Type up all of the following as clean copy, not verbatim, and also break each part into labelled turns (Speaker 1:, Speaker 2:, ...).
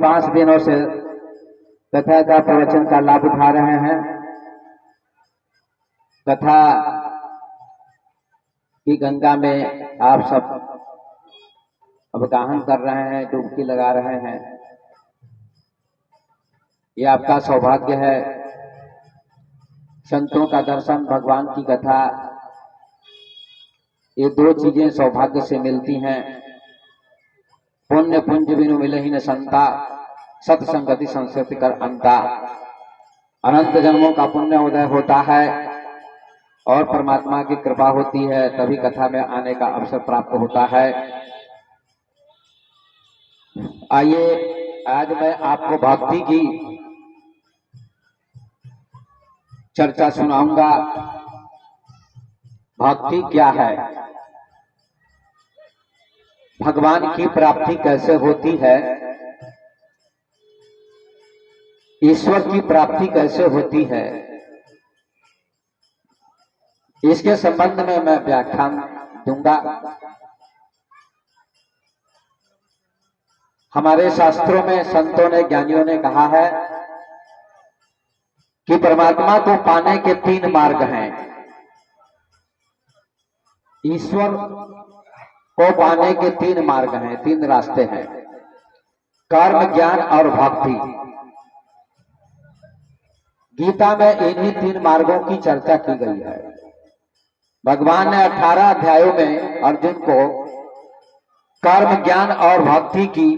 Speaker 1: 5 दिनों से कथा का प्रवचन का लाभ उठा रहे हैं। कथा की गंगा में आप सब अवगाहन कर रहे हैं, डुबकी लगा रहे हैं। ये आपका सौभाग्य है। संतों का दर्शन, भगवान की कथा, ये 2 चीजें सौभाग्य से मिलती हैं। पुण्य पुंज बिनु मिले ही न संता, सत्संगति संस्कृति कर अंता। अनंत जन्मों का पुण्य उदय होता है और परमात्मा की कृपा होती है, तभी कथा में आने का अवसर प्राप्त होता है। आइए, आज मैं आपको भक्ति की चर्चा सुनाऊंगा। भक्ति क्या है, भगवान की प्राप्ति कैसे होती है, ईश्वर की प्राप्ति कैसे होती है, इसके संबंध में मैं व्याख्यान दूंगा। हमारे शास्त्रों में संतों ने, ज्ञानियों ने कहा है कि परमात्मा को पाने के 3 मार्ग हैं। ईश्वर को पाने के 3 मार्ग हैं, 3 रास्ते हैं, कर्म, ज्ञान और भक्ति। गीता में इन्हीं 3 मार्गों की चर्चा की गई है। भगवान ने 18 अध्यायों में अर्जुन को कर्म, ज्ञान और भक्ति की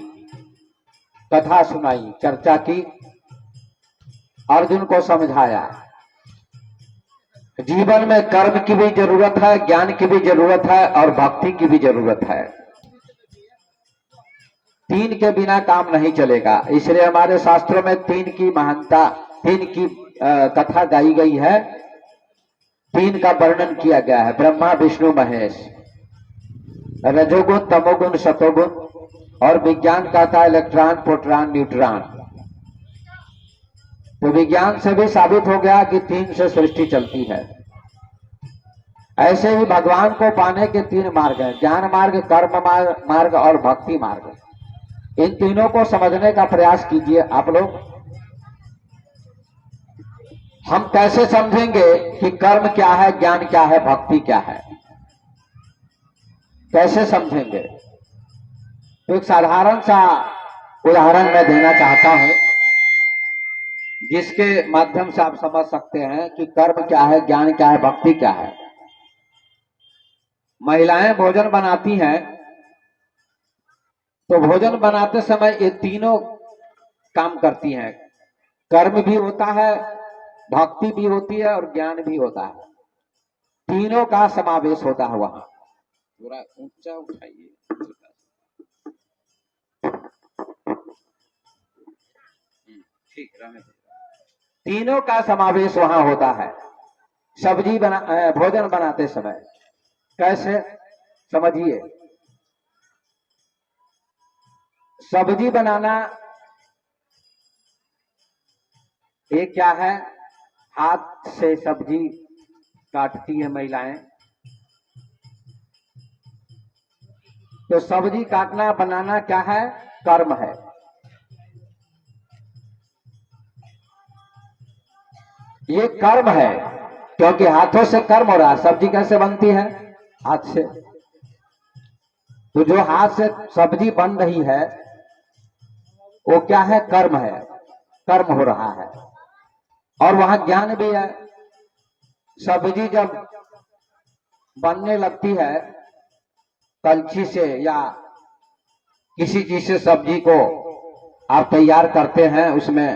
Speaker 1: कथा सुनाई, चर्चा की, अर्जुन को समझाया। जीवन में कर्म की भी जरूरत है, ज्ञान की भी जरूरत है और भक्ति की भी जरूरत है। 3 के बिना काम नहीं चलेगा। इसलिए हमारे शास्त्रों में 3 की महानता, 3 की कथा गाई गई है, 3 का वर्णन किया गया है। ब्रह्मा, विष्णु, महेश, रजोगुण, तमोगुण, सतोगुण, और विज्ञान कहता है इलेक्ट्रॉन, प्रोटॉन, न्यूट्रॉन। तो विज्ञान से भी साबित हो गया कि 3 से सृष्टि चलती है। ऐसे ही भगवान को पाने के 3 मार्ग हैं, ज्ञान मार्ग, कर्म मार्ग और भक्ति मार्ग। इन तीनों को समझने का प्रयास कीजिए आप लोग। हम कैसे समझेंगे कि कर्म क्या है, ज्ञान क्या है, भक्ति क्या है, कैसे समझेंगे? तो एक साधारण सा उदाहरण मैं देना चाहता हूं, जिसके माध्यम से आप समझ सकते हैं कि कर्म क्या है, ज्ञान क्या है, भक्ति क्या है। महिलाएं भोजन बनाती हैं, तो भोजन बनाते समय ये तीनों काम करती हैं। कर्म भी होता है, भक्ति भी होती है और ज्ञान भी होता है। तीनों का समावेश होता है वहां। थोड़ा ऊंचा उठाइए। ठीक, रहने दो। तीनों का समावेश वहां होता है। भोजन बनाते समय कैसे समझिए। सब्जी बनाना ये क्या है, हाथ से सब्जी काटती है महिलाएं। तो सब्जी काटना, बनाना क्या है, कर्म है। ये कर्म है, क्योंकि हाथों से कर्म हो रहा है। सब्जी कैसे बनती है, हाथ से। तो जो हाथ से सब्जी बन रही है वो क्या है, कर्म है, कर्म हो रहा है। और वहां ज्ञान भी है। सब्जी जब बनने लगती है कलछी से या किसी चीज से, सब्जी को आप तैयार करते हैं, उसमें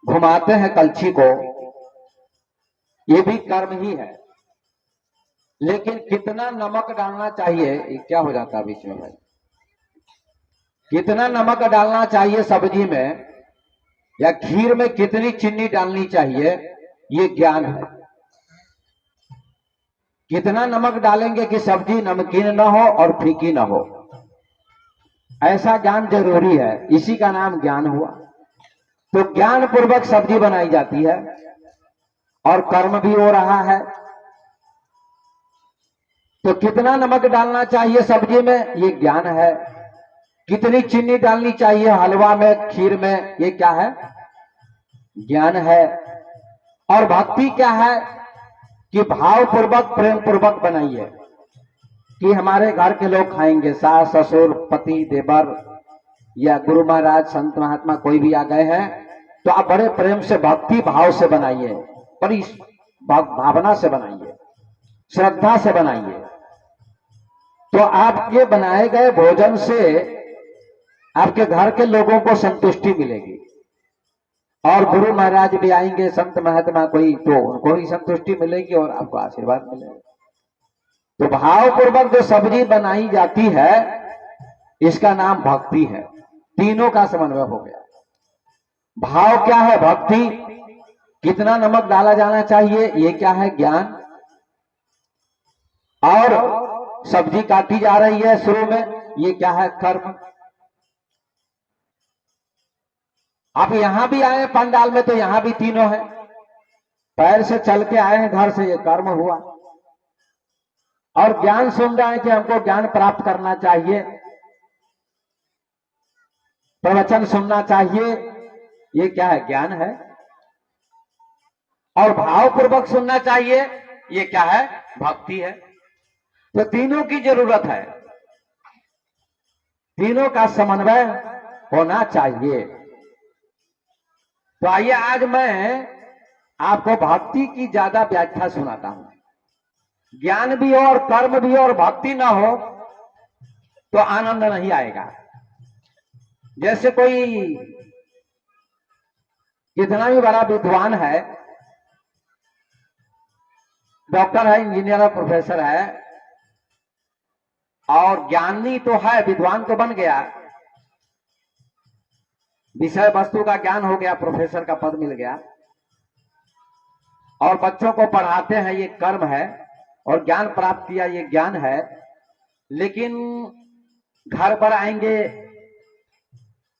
Speaker 1: घुमाते हैं कलछी को, ये भी कर्म ही है। लेकिन कितना नमक डालना चाहिए, ये क्या हो जाता है बीच में भाई, कितना नमक डालना चाहिए सब्जी में, या खीर में कितनी चीनी डालनी चाहिए, ये ज्ञान है। कितना नमक डालेंगे कि सब्जी नमकीन न हो और फीकी न हो, ऐसा ज्ञान जरूरी है। इसी का नाम ज्ञान हुआ। तो ज्ञान पूर्वक सब्जी बनाई जाती है और कर्म भी हो रहा है। तो कितना नमक डालना चाहिए सब्जी में, ये ज्ञान है। कितनी चीनी डालनी चाहिए हलवा में, खीर में, ये क्या है? ज्ञान है। और भक्ति क्या है कि भाव पूर्वक प्रेम पूर्वक बनाइए कि हमारे घर के लोग खाएंगे, सास ससुर पति देवर या गुरु महाराज संत महात्मा कोई भी आ गए हैं तो आप बड़े प्रेम से भक्ति भाव से बनाइए, बड़ी भावना से बनाइए, श्रद्धा से बनाइए। तो आपके बनाए गए भोजन से आपके घर के लोगों को संतुष्टि मिलेगी और गुरु महाराज भी आएंगे, संत महात्मा कोई, तो उनको भी संतुष्टि मिलेगी और आपको आशीर्वाद मिलेगा। तो भावपूर्वक जो सब्जी बनाई जाती है इसका नाम भक्ति है। तीनों का समन्वय हो गया। भाव क्या है? भक्ति। कितना नमक डाला जाना चाहिए, ये क्या है? ज्ञान। और सब्जी काटी जा रही है शुरू में, ये क्या है? कर्म। आप यहां भी आए पंडाल में तो यहां भी तीनों है। पैर से चल के आए हैं घर से, ये कर्म हुआ। और ज्ञान सुन रहे हैं कि हमको ज्ञान प्राप्त करना चाहिए, प्रवचन सुनना चाहिए, ये क्या है? ज्ञान है। और भावपूर्वक सुनना चाहिए, ये क्या है? भक्ति है। तो तीनों की जरूरत है, तीनों का समन्वय होना चाहिए। तो आइए आज मैं आपको भक्ति की ज्यादा व्याख्या सुनाता हूं। ज्ञान भी हो और कर्म भी हो और भक्ति ना हो तो आनंद नहीं आएगा। जैसे कोई कितना भी बड़ा विद्वान है, डॉक्टर है, इंजीनियर है, प्रोफेसर है और ज्ञानी तो है, विद्वान तो बन गया, विषय वस्तु का ज्ञान हो गया, प्रोफेसर का पद मिल गया और बच्चों को पढ़ाते हैं, ये कर्म है, और ज्ञान प्राप्त किया, ये ज्ञान है। लेकिन घर पर आएंगे,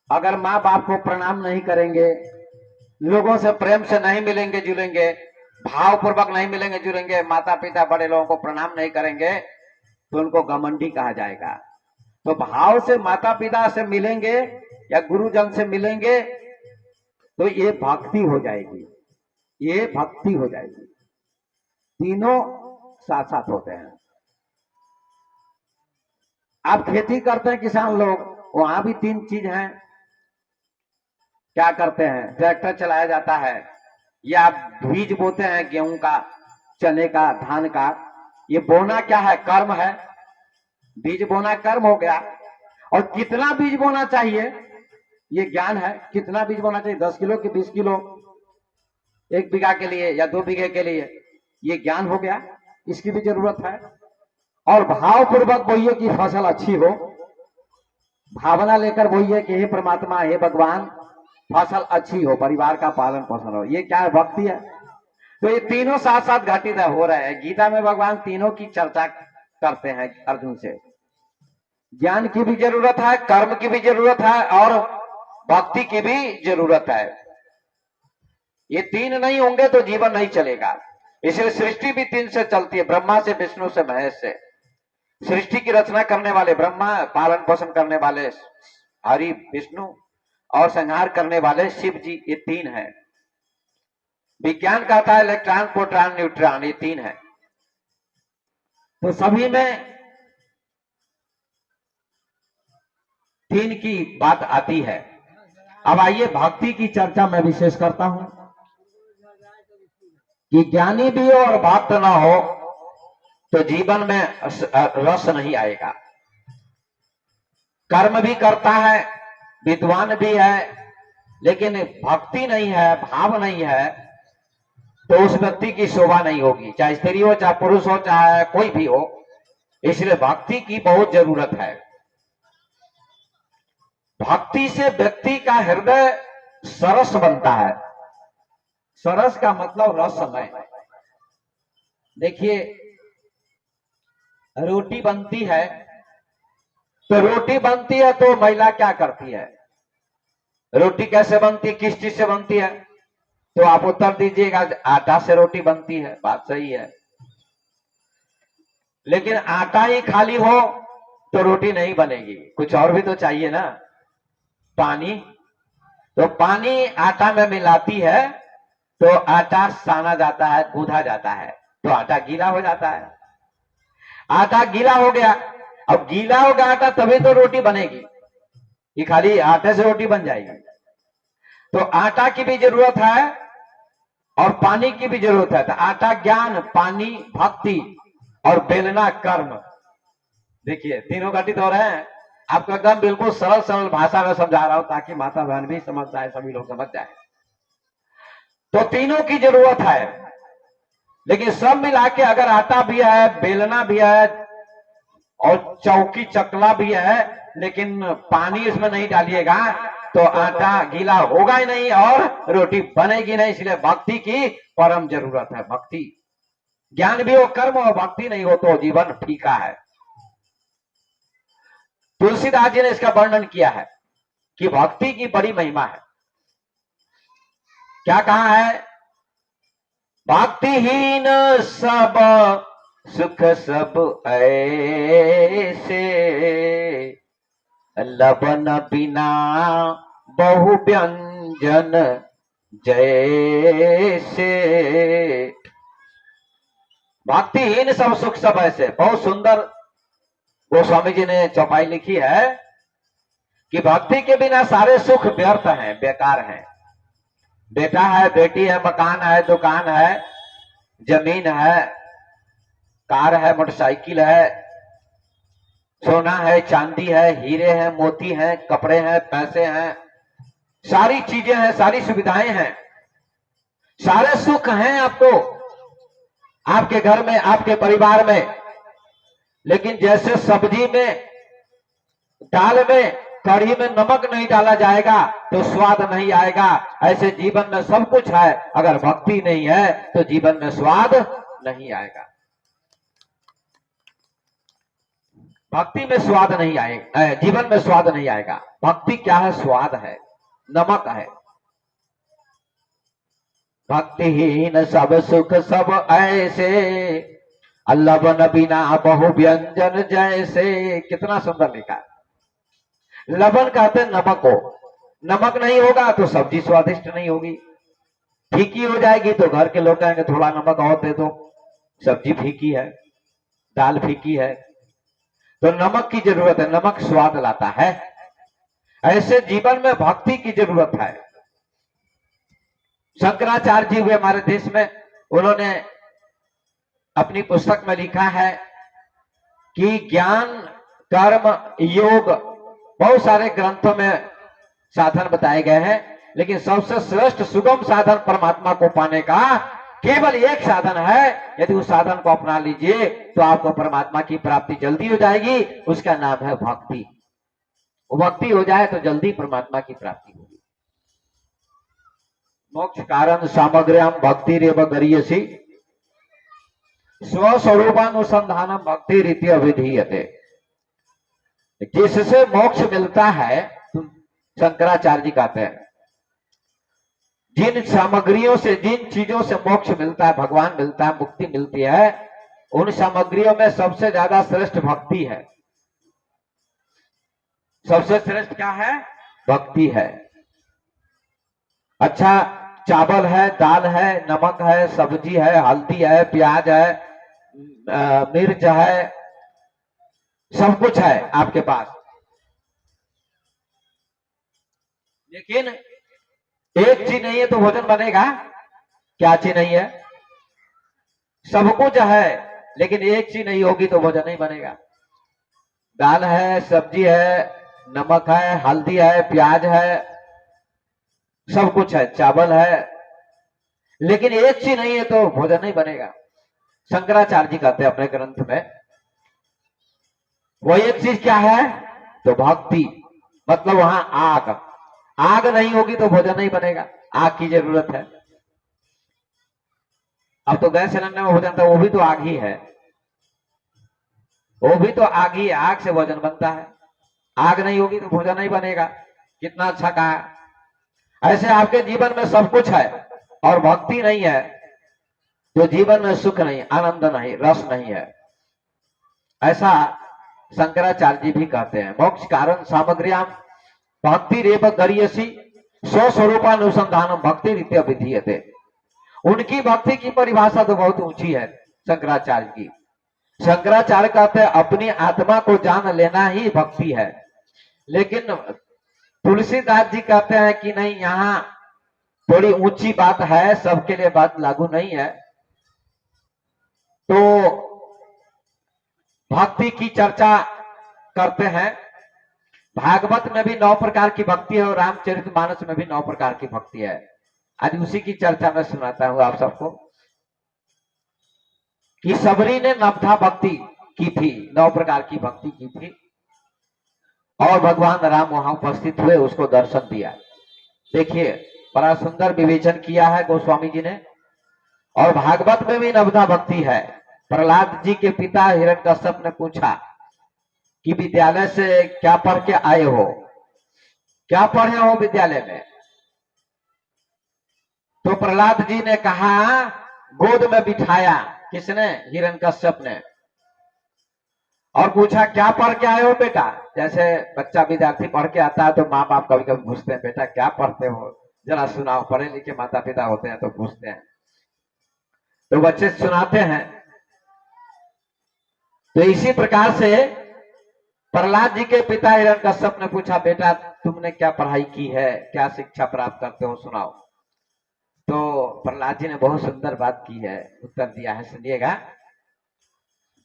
Speaker 1: अगर माँ बाप को प्रणाम नहीं करेंगे, लोगों से प्रेम से नहीं मिलेंगे जुलेंगे, भाव पूर्वक नहीं मिलेंगे जुलेंगे, माता पिता बड़े लोगों को प्रणाम नहीं करेंगे तो उनको घमंडी कहा जाएगा। तो भाव से माता पिता से मिलेंगे या गुरुजन से मिलेंगे तो ये भक्ति हो जाएगी, ये भक्ति हो जाएगी। तीनों साथ साथ होते हैं। आप खेती करते हैं किसान लोग, वहां भी तीन चीज हैं। क्या करते हैं? ट्रैक्टर चलाया जाता है या बीज बोते हैं, गेहूं का, चने का, धान का। ये बोना क्या है? कर्म है। बीज बोना कर्म हो गया। और कितना बीज बोना चाहिए ये ज्ञान है। कितना बीज बोना चाहिए, 10 किलो कि 20 किलो, 1 बीघा के लिए या 2 बीघे के लिए, ये ज्ञान हो गया, इसकी भी जरूरत है। और भाव पूर्वक बोइए कि फसल अच्छी हो, भावना लेकर बोइए कि हे परमात्मा, हे भगवान, फसल अच्छी हो, परिवार का पालन पोषण हो, ये क्या है? भक्ति है। तो ये तीनों साथ साथ घटित हो रहे हैं। गीता में भगवान तीनों की चर्चा करते हैं अर्जुन से। ज्ञान की भी जरूरत है, कर्म की भी जरूरत है और भक्ति की भी जरूरत है। ये तीन नहीं होंगे तो जीवन नहीं चलेगा। इसलिए सृष्टि भी तीन से चलती है, ब्रह्मा से, विष्णु से, महेश से। सृष्टि की रचना करने वाले ब्रह्मा, पालन पोषण करने वाले हरि विष्णु और संहार करने वाले शिव जी, ये तीन है। विज्ञान कहता है इलेक्ट्रॉन, प्रोटॉन, न्यूट्रॉन, ये तीन है। तो सभी में तीन की बात आती है। अब आइए भक्ति की चर्चा मैं विशेष करता हूं कि ज्ञानी भी हो और भक्त ना हो तो जीवन में रस नहीं आएगा। कर्म भी करता है, विद्वान भी है, लेकिन भक्ति नहीं है, भाव नहीं है, तो उस व्यक्ति की शोभा नहीं होगी, चाहे स्त्री हो, चाहे पुरुष हो, चाहे कोई भी हो। इसलिए भक्ति की बहुत जरूरत है। भक्ति से व्यक्ति का हृदय सरस बनता है। सरस का मतलब रसमय। देखिए, रोटी बनती है तो रोटी बनती है तो महिला क्या करती है? रोटी कैसे बनती है, किस चीज से बनती है? तो आप उत्तर दीजिएगा, आटा से रोटी बनती है। बात सही है। लेकिन आटा ही खाली हो तो रोटी नहीं बनेगी, कुछ और भी तो चाहिए ना। पानी, तो पानी आटा में मिलाती है तो आटा साना जाता है, गूंथा जाता है, तो आटा गीला हो जाता है। आटा गीला हो गया, अब गीला होगा आटा तभी तो रोटी बनेगी, ये खाली आटे से रोटी बन जाएगी। तो आटा की भी जरूरत है और पानी की भी जरूरत है। तो आटा ज्ञान, पानी भक्ति और बेलना कर्म। देखिए तीनों घटित हो रहे हैं। आपको एकदम बिल्कुल सरल सरल भाषा में समझा रहा हूं ताकि माता बहन भी समझ जाए, सभी लोग समझ जाए। तो तीनों की जरूरत है, लेकिन सब मिला के अगर आटा भी है, बेलना भी है और चौकी चकला भी है, लेकिन पानी इसमें नहीं डालिएगा तो आटा गीला होगा ही नहीं और रोटी बनेगी नहीं। इसलिए भक्ति की परम जरूरत है। भक्ति, ज्ञान भी हो कर्म और भक्ति नहीं हो तो जीवन फीका है। तुलसीदास जी ने इसका वर्णन किया है कि भक्ति की बड़ी महिमा है। क्या कहा है? भक्तिहीन सब सुख सब ऐसे, लबन बिना बहु व्यंजन जैसे। भक्तिहीन सब सुख सब ऐसे, बहुत सुंदर गोस्वामी जी ने चौपाई लिखी है कि भक्ति के बिना सारे सुख व्यर्थ हैं, बेकार हैं। बेटा है, बेटी है, मकान है, दुकान है, जमीन है, कार है, मोटरसाइकिल है, सोना है, चांदी है, हीरे हैं, मोती हैं, कपड़े हैं, पैसे हैं, सारी चीजें हैं, सारी सुविधाएं हैं, सारे सुख हैं आपको, आपके घर में, आपके परिवार में। लेकिन जैसे सब्जी में, दाल में, कढ़ी में नमक नहीं डाला जाएगा तो स्वाद नहीं आएगा, ऐसे जीवन में सब कुछ है, अगर भक्ति नहीं है तो जीवन में स्वाद नहीं आएगा। भक्ति में स्वाद नहीं आएगा, जीवन में स्वाद नहीं आएगा। भक्ति क्या है? स्वाद है, नमक है। भक्तिहीन सब सुख सब ऐसे, लबन बिना बहु व्यंजन जैसे। कितना सुंदर लिखा है। लबन कहते हैं नमक को, नमक नहीं होगा तो सब्जी स्वादिष्ट नहीं होगी, फीकी हो जाएगी। तो घर के लोग कहेंगे थोड़ा नमक और दे दो, सब्जी फीकी है, दाल फीकी है। तो नमक की जरूरत है, नमक स्वाद लाता है। ऐसे जीवन में भक्ति की जरूरत है। शंकराचार्य जी हुए हमारे देश में, उन्होंने अपनी पुस्तक में लिखा है कि ज्ञान, कर्म, योग, बहुत सारे ग्रंथों में साधन बताए गए हैं, लेकिन सबसे श्रेष्ठ सुगम साधन परमात्मा को पाने का केवल एक साधन है। यदि उस साधन को अपना लीजिए तो आपको परमात्मा की प्राप्ति जल्दी हो जाएगी। उसका नाम है भक्ति। वो भक्ति हो जाए तो जल्दी परमात्मा की प्राप्ति होगी। मोक्ष कारण सामग्र्याम भक्ति रेव गरीयसी, स्वस्वरूपानुसंधानम भक्ति रीति अभिधीयते। जिससे मोक्ष मिलता है, शंकराचार्य जी कहते हैं, जिन सामग्रियों से, जिन चीजों से मोक्ष मिलता है, भगवान मिलता है, मुक्ति मिलती है, उन सामग्रियों में सबसे ज्यादा श्रेष्ठ भक्ति है। सबसे श्रेष्ठ क्या है? भक्ति है। अच्छा, चावल है, दाल है, नमक है, सब्जी है, हल्दी है, प्याज है, मिर्च है, सब कुछ है आपके पास, लेकिन एक चीज नहीं है तो भोजन बनेगा? क्या चीज नहीं है? सब कुछ है, लेकिन एक चीज नहीं होगी तो भोजन नहीं बनेगा। दाल है, सब्जी है, नमक है, हल्दी है, प्याज है, सब कुछ है, चावल है, लेकिन एक चीज नहीं है तो भोजन नहीं बनेगा। शंकराचार्य जी कहते हैं अपने ग्रंथ में, वो एक चीज क्या है? तो भक्ति। मतलब वहां आग, आग नहीं होगी तो भोजन नहीं बनेगा, आग की जरूरत है। अब तो गैस सिलेंडर में भोजन था, वो भी तो आग ही है, वो भी तो आग ही है, आग से भोजन बनता है। आग नहीं होगी तो भोजन नहीं बनेगा। कितना अच्छा कहा। ऐसे आपके जीवन में सब कुछ है और भक्ति नहीं है तो जीवन में सुख नहीं, आनंद नहीं, रस नहीं है। ऐसा शंकराचार्य जी भी कहते हैं मोक्ष कारण सामग्र्याम भक्ति रेव गरीयसी स्वस्वरूपानुसंधान भक्ति रीत्या विधीयते। उनकी भक्ति की परिभाषा तो बहुत ऊंची है शंकराचार्य की। शंकराचार्य कहते हैं अपनी आत्मा को जान लेना ही भक्ति है, लेकिन तुलसीदास जी कहते हैं कि नहीं, यहाँ थोड़ी ऊंची बात है, सबके लिए बात लागू नहीं है। तो भक्ति की चर्चा करते हैं। भागवत में भी 9 प्रकार की भक्ति है और रामचरितमानस में भी 9 प्रकार की भक्ति है। आज उसी की चर्चा में सुनाता हूं आप सबको कि सबरी ने नवधा भक्ति की थी, 9 प्रकार की भक्ति की थी और भगवान राम वहां उपस्थित हुए, उसको दर्शन दिया। देखिए बड़ा सुंदर विवेचन किया है गोस्वामी जी ने। और भागवत में भी नवधा भक्ति है। प्रहलाद जी के पिता हिरण्यकश्यप ने पूछा कि विद्यालय से क्या पढ़ के आए हो, क्या पढ़े हो विद्यालय में? तो प्रहलाद जी ने कहा गोद में बिठाया। किसने? हिरण्यकश्यप ने। और पूछा क्या पढ़ के आए हो बेटा? जैसे बच्चा विद्यार्थी पढ़ के आता है तो माँ बाप कभी कभी पूछते हैं बेटा क्या पढ़ते हो, जरा सुनाओ। पढ़े लिखे माता पिता होते हैं तो पूछते हैं, तो बच्चे सुनाते हैं। तो इसी प्रकार से प्रहलाद जी के पिता हिरण्यकश्यप ने पूछा बेटा तुमने क्या पढ़ाई की है, क्या शिक्षा प्राप्त करते हो, सुनाओ। तो प्रहलाद जी ने बहुत सुंदर बात की है, उत्तर दिया है, सुनिएगा।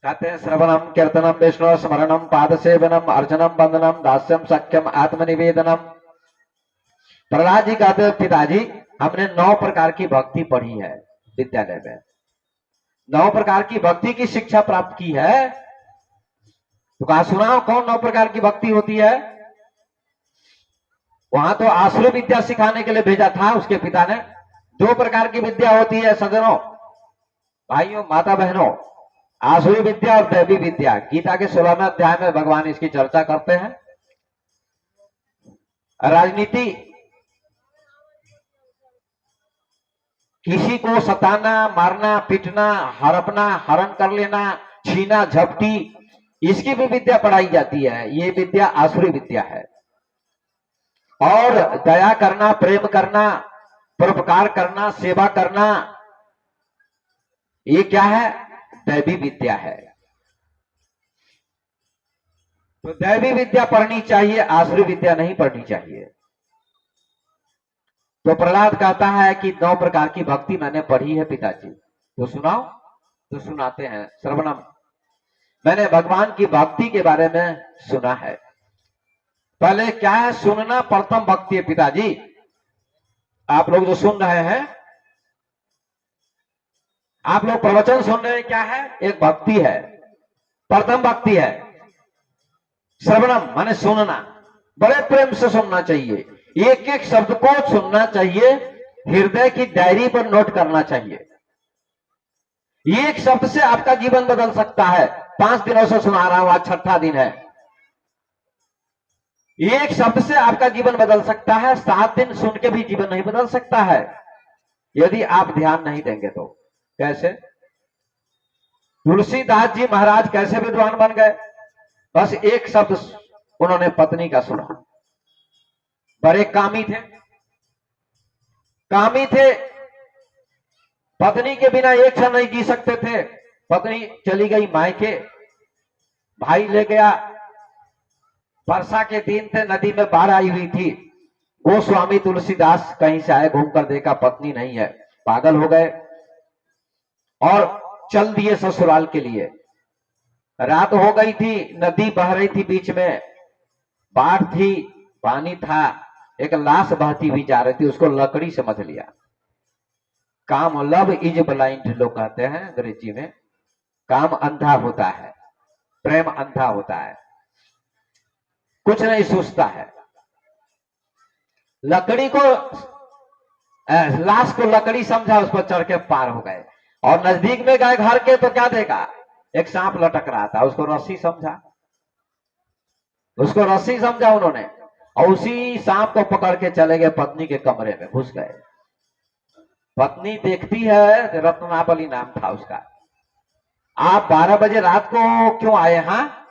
Speaker 1: कहते हैं श्रवणम कीर्तनम विष्णु स्मरणम पाद सेवनम अर्चनम वंदनम दास्यम सख्यम आत्मनिवेदनम। प्रहलाद जी कहते हैं पिताजी हमने 9 प्रकार की भक्ति पढ़ी है विद्यालय में, 9 प्रकार की भक्ति की शिक्षा प्राप्त की है। तो कहा सुनाओ कौन 9 प्रकार की भक्ति होती है? वहां तो आसुरी विद्या सिखाने के लिए भेजा था उसके पिता ने। 2 प्रकार की विद्या होती है सज्जनों, भाइयों, माता बहनों, आसुरी विद्या और दैवी विद्या। गीता के 16वें अध्याय में भगवान इसकी चर्चा करते हैं। राजनीति, किसी को सताना, मारना, पीटना, हड़पना, हरण कर लेना, छीना झपटी, इसकी भी विद्या पढ़ाई जाती है। ये विद्या आसुरी विद्या है। और दया करना, प्रेम करना, परोपकार करना, सेवा करना, ये क्या है? दैवी विद्या है। तो दैवी विद्या पढ़नी चाहिए, आसुरी विद्या नहीं पढ़नी चाहिए। तो प्रहलाद कहता है कि 9 प्रकार की भक्ति मैंने पढ़ी है पिताजी, तो सुनाओ। तो सुनाते हैं। श्रवणम, मैंने भगवान की भक्ति के बारे में सुना है। पहले क्या है? सुनना प्रथम भक्ति है पिताजी। आप लोग जो सुन रहे हैं, आप लोग प्रवचन सुन रहे हैं, क्या है? एक भक्ति है, प्रथम भक्ति है। श्रवणम माने सुनना, बड़े प्रेम से सुनना चाहिए, एक एक शब्द को सुनना चाहिए, हृदय की डायरी पर नोट करना चाहिए। एक शब्द से आपका जीवन बदल सकता है। 5 दिनों से सुना रहा हूं, आज 6ठा दिन है। एक शब्द से आपका जीवन बदल सकता है। 7 दिन सुन के भी जीवन नहीं बदल सकता है यदि आप ध्यान नहीं देंगे तो। कैसे? तुलसीदास जी महाराज कैसे विद्वान बन गए? बस एक शब्द उन्होंने पत्नी का सुना। बड़े कामी थे, कामी थे, पत्नी के बिना एक क्षण नहीं जी सकते थे। पत्नी चली गई मायके, भाई ले गया। वर्षा के दिन थे, नदी में बाढ़ आई हुई थी। गोस्वामी तुलसीदास कहीं से आए, घूमकर देखा पत्नी नहीं है, पागल हो गए और चल दिए ससुराल के लिए। रात हो गई थी, नदी बह रही थी, बीच में बाढ़ थी, पानी था, एक लाश बहती हुई जा रही थी, उसको लकड़ी समझ लिया। काम, लव इज ब्लाइंड लोग कहते हैं अंग्रेजी में। काम अंधा होता है, प्रेम अंधा होता है, कुछ नहीं सोचता है। लकड़ी को, लाश को लकड़ी समझा, उस पर चढ़ के पार हो गए। और नजदीक में गए घर के तो क्या देखा? एक सांप लटक रहा था, उसको रस्सी समझा, उसको रस्सी समझा उन्होंने, और उसी सांप को पकड़ के चले गए पत्नी के कमरे में, घुस गए। पत्नी देखती है, रत्नावली नाम था उसका, आप 12 बजे रात को क्यों आए? हाँ,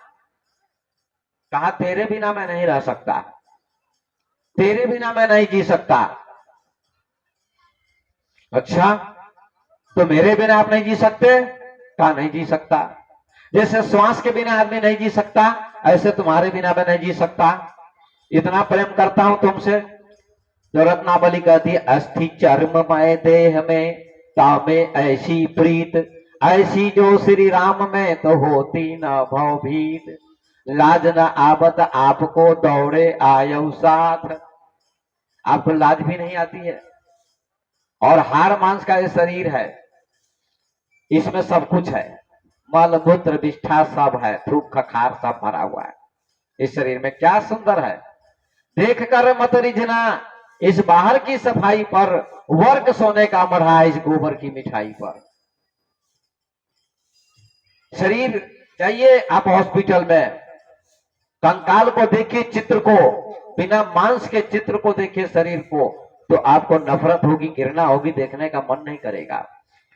Speaker 1: कहा तेरे बिना मैं नहीं रह सकता, तेरे बिना मैं नहीं जी सकता। अच्छा, तो मेरे बिना आप नहीं जी सकते? कहा नहीं जी सकता। जैसे श्वास के बिना आदमी नहीं जी सकता, ऐसे तुम्हारे बिना मैं नहीं जी सकता। इतना प्रेम करता हूं तुमसे। तो रत्नावली कहती है, अस्थि चर्ममय देह में तामे ऐसी प्रीत, ऐसी जो श्री राम में तो होती न भवभीत। लाज न आवत आपको दौड़े आयु साथ, आपको लाज भी नहीं आती है। और हाड़ मांस का ये शरीर है, इसमें सब कुछ है, मल मूत्र विष्ठा सब है, थूक खखार सब भरा हुआ है इस शरीर में। क्या सुंदर है, देख कर मत रिझना इस बाहर की सफाई पर, वर्क सोने का मढ़ा इस गोबर की मिठाई पर। शरीर चाहिए आप हॉस्पिटल में, कंकाल को देखिए, चित्र को, बिना मांस के चित्र को देखिए शरीर को, तो आपको नफरत होगी, घृणा होगी, देखने का मन नहीं करेगा।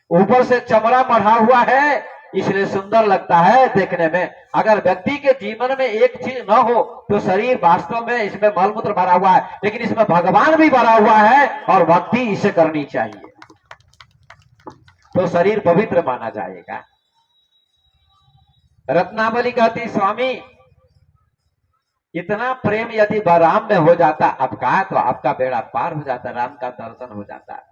Speaker 1: ऊपर से चमड़ा मढ़ा हुआ है इसलिए सुंदर लगता है देखने में। अगर व्यक्ति के जीवन में एक चीज न हो तो शरीर वास्तव में इसमें मलमूत्र भरा हुआ है, लेकिन इसमें भगवान भी भरा हुआ है और भक्ति इसे करनी चाहिए, तो शरीर पवित्र माना जाएगा। रत्नावली कहती, स्वामी इतना प्रेम यदि राम में हो जाता आपका, तो आपका बेड़ा पार हो जाता, राम का दर्शन हो जाता।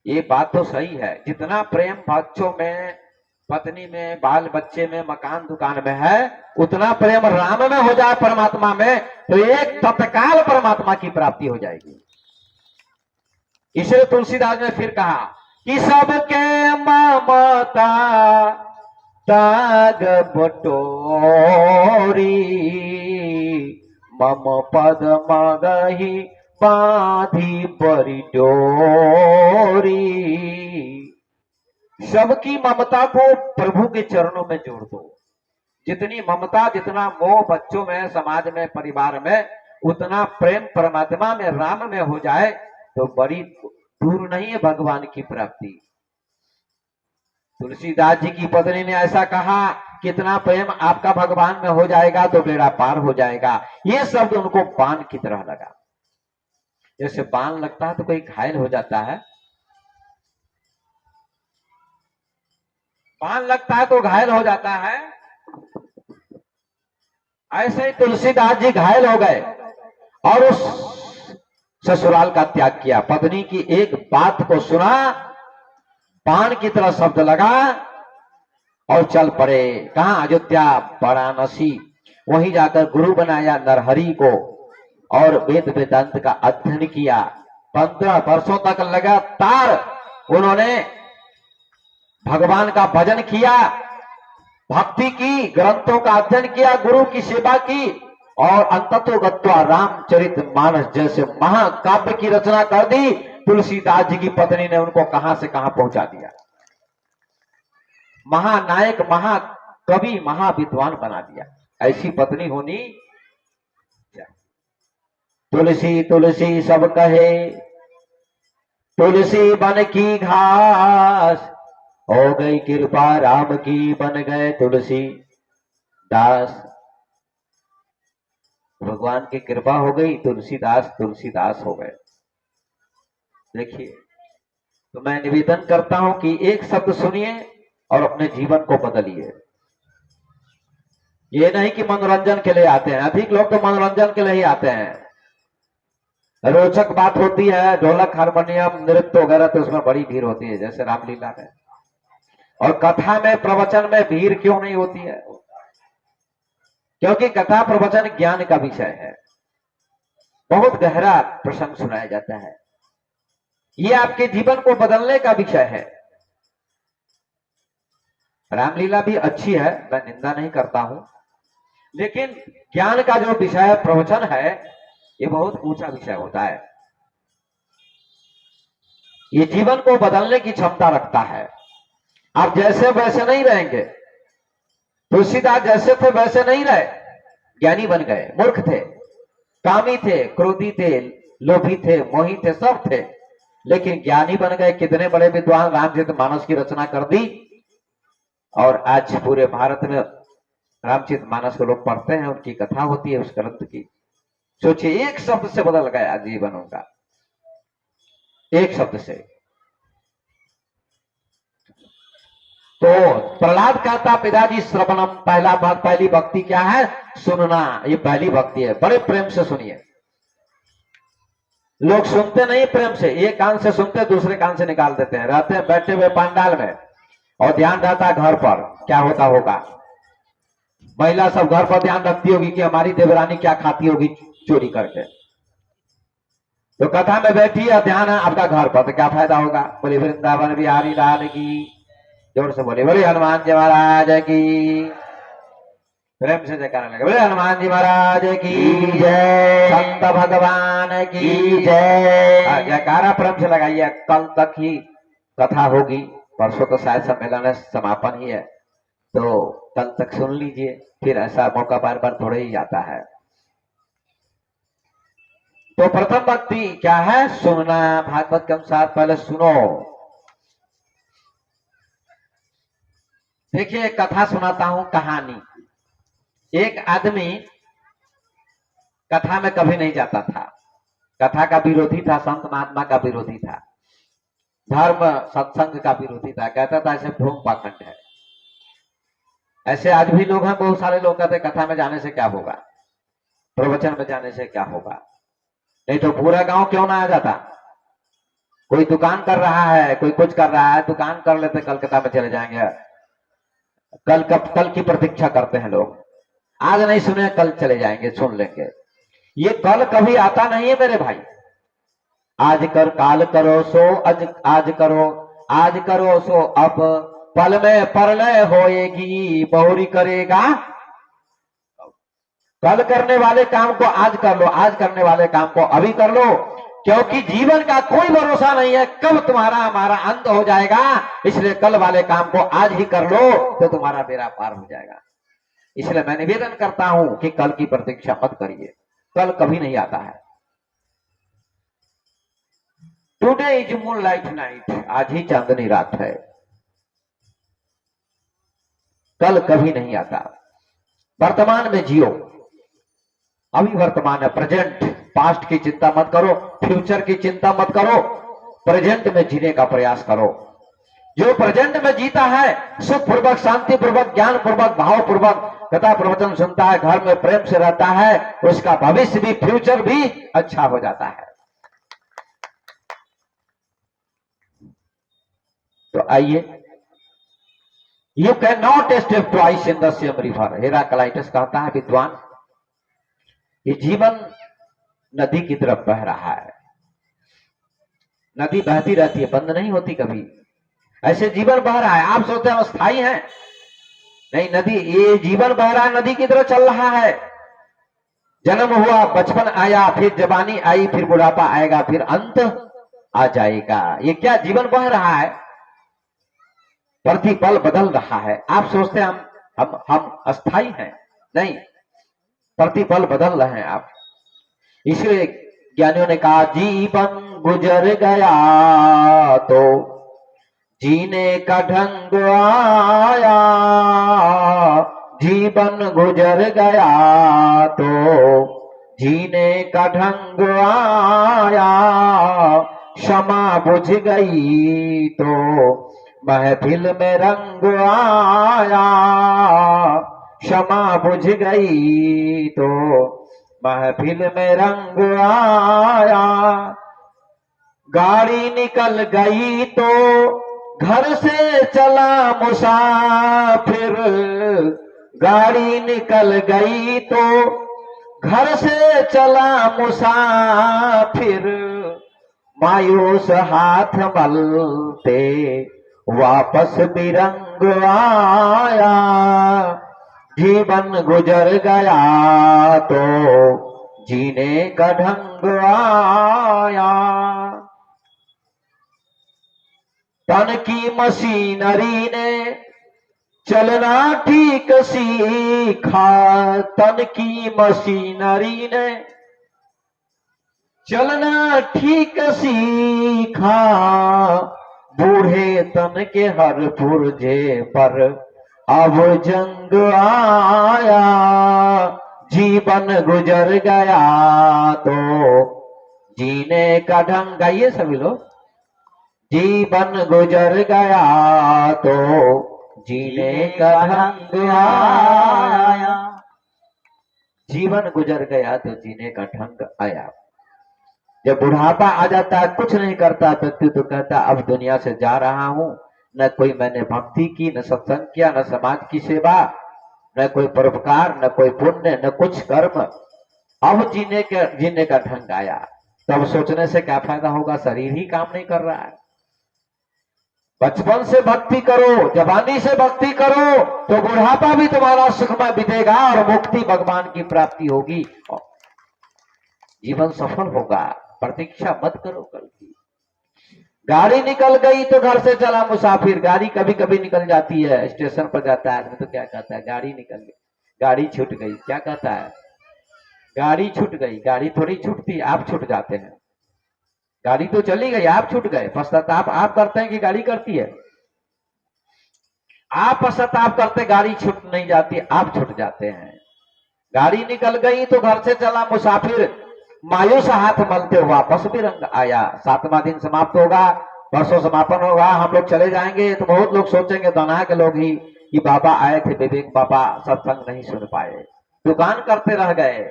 Speaker 1: ये बात तो सही है, जितना प्रेम बच्चों में, पत्नी में, बाल बच्चे में, मकान दुकान में है, उतना प्रेम राम में हो जाए, परमात्मा में, तो एक तत्काल परमात्मा की प्राप्ति हो जाएगी। इसलिए तुलसीदास ने फिर कहा कि सबके ममता ताग बटोरी, मम पद मगही बाधी बड़ी डोरी। सबकी ममता को प्रभु के चरणों में जोड़ दो। जितनी ममता, जितना मोह बच्चों में, समाज में, परिवार में, उतना प्रेम परमात्मा में, राम में हो जाए तो बड़ी दूर नहीं है भगवान की प्राप्ति। तुलसीदास जी की पत्नी ने ऐसा कहा, कितना प्रेम आपका भगवान में हो जाएगा तो बेड़ा पार हो जाएगा। ये शब्द उनको बाण की तरह लगा। जैसे बाण लगता है तो कोई घायल हो जाता है, बाण लगता है तो घायल हो जाता है, ऐसे ही तुलसीदास जी घायल हो गए और उस ससुराल का त्याग किया। पत्नी की एक बात को सुना, बाण की तरह शब्द लगा और चल पड़े। कहां? अयोध्या, वाराणसी। वहीं जाकर गुरु बनाया नरहरि को और वेद वेदांत का अध्ययन किया। 15 वर्षों तक लगातार उन्होंने भगवान का भजन किया, भक्ति की, ग्रंथों का अध्ययन किया, गुरु की सेवा की और अंततोगत्वा रामचरितमानस जैसे महाकाव्य की रचना कर दी। तुलसीदास जी की पत्नी ने उनको कहां से कहां पहुंचा दिया, महानायक, महाकवि, महाविद्वान बना दिया। ऐसी पत्नी होनी। तुलसी तुलसी सब कहे, तुलसी बन की घास, हो गई कृपा राम की, बन गए तुलसी दास। भगवान की कृपा हो गई, तुलसीदास तुलसीदास हो गए। देखिए, तो मैं निवेदन करता हूं कि एक शब्द सुनिए और अपने जीवन को बदलिए। ये नहीं कि मनोरंजन के लिए आते हैं, अधिक लोग तो मनोरंजन के लिए ही आते हैं। रोचक बात होती है, ढोलक, हारमोनियम, नृत्य वगैरह, तो उसमें बड़ी भीड़ होती है, जैसे रामलीला में। और कथा में, प्रवचन में भीड़ क्यों नहीं होती है? क्योंकि कथा प्रवचन ज्ञान का विषय है, बहुत गहरा प्रसंग सुनाया जाता है, ये आपके जीवन को बदलने का विषय है। रामलीला भी अच्छी है, मैं निंदा नहीं करता हूं, लेकिन ज्ञान का जो विषय है, प्रवचन है, ये बहुत ऊंचा विषय होता है। ये जीवन को बदलने की क्षमता रखता है। आप जैसे वैसे नहीं रहेंगे। तुलसीदास जैसे थे वैसे नहीं रहे, ज्ञानी बन गए। मूर्ख थे, कामी थे, क्रोधी थे, लोभी थे, मोही थे, सब थे, लेकिन ज्ञानी बन गए। कितने बड़े विद्वान रामचरितमानस की रचना कर दी और आज पूरे भारत में रामचरितमानस को लोग पढ़ते हैं, उनकी कथा होती है उस ग्रंथ की। सोचिए, एक शब्द से बदल गया जीवन उनका, एक शब्द से। तो प्रहलाद कहता पिताजी श्रवणम, पहला बात, पहली भक्ति क्या है? सुनना। ये पहली भक्ति है, बड़े प्रेम से सुनिए। लोग सुनते नहीं प्रेम से, एक कान से सुनते दूसरे कान से निकाल देते हैं। रहते हैं बैठे हुए पंडाल में और ध्यान रहता है घर पर क्या होता होगा। महिला सब घर पर ध्यान रखती होगी कि हमारी देवरानी क्या खाती होगी चोरी करके। तो कथा में बैठी है, ध्यान है आपका घर पर, तो क्या फायदा होगा? बोले वृंदावन बिहारी लाल की, जोर से बोले बोले हनुमान जी महाराज की, प्रेम से जयकारा लगे, बोले हनुमान जी महाराज की जय, संत भगवान की जय। जयकारा प्रेम से लगाइए। कल तक ही कथा होगी, परसों तो शायद सम्मेलन है, समापन ही है, तो कल तक सुन लीजिए, फिर ऐसा मौका बार बार थोड़े ही आता है। तो प्रथम भक्ति क्या है? सुनना। भागवत के अनुसार पहले सुनो। देखिए, कथा सुनाता हूं, कहानी। एक आदमी कथा में कभी नहीं जाता था, कथा का विरोधी था, संत महात्मा का विरोधी था, धर्म सत्संग का विरोधी था। कहता था ऐसे भ्रूम पाखंड है। ऐसे आज भी लोग हैं, बहुत सारे लोग कहते कथा में जाने से क्या होगा, प्रवचन में जाने से क्या होगा, नहीं तो पूरा गांव क्यों ना आ जाता। कोई दुकान कर रहा है, कोई कुछ कर रहा है, दुकान कर लेते, कलकत्ता में चले जाएंगे। कल की प्रतीक्षा करते हैं लोग, आज नहीं सुने कल चले जाएंगे, सुन लेंगे। ये कल कभी आता नहीं है मेरे भाई। आज कर काल करो सो आज करो, आज करो सो अब, पल में परलय होएगी, बहुरी करेगा। कल करने वाले काम को आज कर लो, आज करने वाले काम को अभी कर लो, क्योंकि जीवन का कोई भरोसा नहीं है कब तुम्हारा हमारा अंत हो जाएगा। इसलिए कल वाले काम को आज ही कर लो तो तुम्हारा बेड़ा पार हो जाएगा। इसलिए मैं निवेदन करता हूं कि कल की प्रतीक्षा मत करिए, कल कभी नहीं आता है। Today is moon light night, आज ही चांदनी रात है, कल कभी नहीं आता। वर्तमान में जियो, अभी वर्तमान है, प्रेजेंट। पास्ट की चिंता मत करो, फ्यूचर की चिंता मत करो, प्रेजेंट में जीने का प्रयास करो। जो प्रेजेंट में जीता है, सुखपूर्वक, शांतिपूर्वक, ज्ञान पूर्वक, भाव पूर्वक कथा प्रवचन सुनता है, घर में प्रेम से रहता है, उसका भविष्य भी, फ्यूचर भी अच्छा हो जाता है। तो आइए, you can not step twice in the same river. Heraclitus कहता है विद्वान, ये जीवन नदी की तरफ बह रहा है। नदी बहती रहती है, बंद नहीं होती कभी। ऐसे जीवन बह रहा है, आप सोचते हैं अस्थाई है, नहीं, नदी, ये जीवन बह रहा है, नदी की तरफ चल रहा है। जन्म हुआ, बचपन आया, फिर जवानी आई, फिर बुढ़ापा आएगा, फिर अंत आ जाएगा। ये क्या जीवन बह रहा है, प्रतिपल बदल रहा है। आप सोचते हैं हम अस्थाई हैं, नहीं, प्रतिपल बदल रहे हैं आप। इसलिए ज्ञानियों ने कहा, जीवन गुजर गया तो जीने का ढंग आया, जीवन गुजर गया तो जीने का ढंग आया, क्षमा बुझ गई तो महफिल में रंग आया, क्षमा बुझ गई तो महफिल में रंग आया। गाड़ी निकल गई तो घर से चला मुसाफिर, गाड़ी निकल गई तो घर से चला मुसाफिर, मायूस हाथ मलते वापस बिरंग आया, जीवन गुजर गया तो जीने का ढंग आया। तन की मशीनरी ने चलना ठीक सीखा, तन की मशीनरी ने चलना ठीक सीखा, बूढ़े तन के हर पुर्जे पर अब जंग आया जीवन गुजर गया तो जीने का ढंग, गाइए सभी लोग। जीवन गुजर गया तो जीने का ढंग आया, जीवन गुजर गया तो जीने का ढंग आया। जब बुढ़ापा आ जाता है, कुछ नहीं करता व्यक्ति, तो कहता अब दुनिया से जा रहा हूं, न कोई मैंने भक्ति की, न सत्संग किया, न समाज की सेवा, न कोई परोपकार, न कोई पुण्य, न कुछ कर्म। अब जीने का ढंग आया। तब सोचने से क्या फायदा होगा, शरीर ही काम नहीं कर रहा है। बचपन से भक्ति करो, जवानी से भक्ति करो, तो बुढ़ापा भी तुम्हारा सुखमय बीतेगा और मुक्ति भगवान की प्राप्ति होगी, जीवन सफल होगा। प्रतीक्षा मत करो कल की। गाड़ी निकल गई तो घर से चला मुसाफिर। गाड़ी कभी कभी निकल जाती है, स्टेशन पर जाता है आदमी तो क्या कहता है, गाड़ी निकल गई, गाड़ी छूट गई। क्या कहता है, गाड़ी छूट गई। गाड़ी थोड़ी छूटती, आप छूट जाते हैं। गाड़ी तो चली गई, आप छूट गए। पश्चाताप आप करते हैं कि गाड़ी करती है? आप पश्चाताप करते, गाड़ी छूट नहीं जाती, आप छूट जाते हैं। गाड़ी निकल गई तो घर से चला मुसाफिर, मायूस हाथ मलते वापस भी रंग आया। 7वां दिन समाप्त होगा, परसों समापन होगा, हम लोग चले जाएंगे तो बहुत लोग सोचेंगे, दोना के लोग ही, कि बाबा आए थे, विवेक बाबा सत्संग नहीं सुन पाए, दुकान करते रह गए,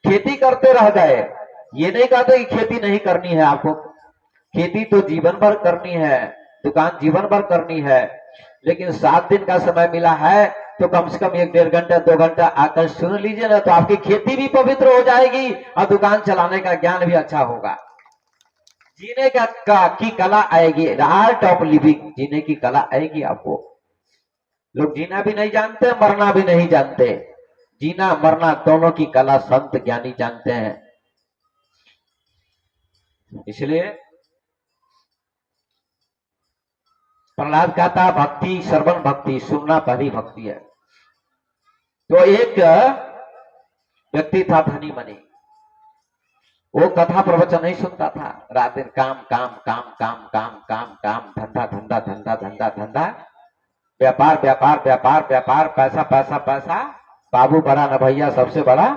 Speaker 1: खेती करते रह गए। ये नहीं कहते कि खेती नहीं करनी है आपको, खेती तो जीवन भर करनी है, दुकान जीवन भर करनी है, लेकिन 7 दिन का समय मिला है तो कम से कम 1-1.5 घंटा 2 घंटा आकर सुन लीजिए ना, तो आपकी खेती भी पवित्र हो जाएगी और दुकान चलाने का ज्ञान भी अच्छा होगा। जीने की कला आएगी, आर्ट ऑफ लिविंग, जीने की कला आएगी आपको। लोग जीना भी नहीं जानते, मरना भी नहीं जानते। जीना मरना दोनों की कला संत ज्ञानी जानते हैं। इसलिए प्रहलाद कहता भक्ति श्रवण भक्ति, सुनना पहली भक्ति है। तो एक व्यक्ति था धनी मनी, वो कथा प्रवचन नहीं सुनता था, रात दिन काम काम काम काम काम काम काम, धंधा धंधा धंधा धंधा धंधा, व्यापार व्यापार व्यापार व्यापार, पैसा पैसा पैसा, बाबू बड़ा न भैया सबसे बड़ा,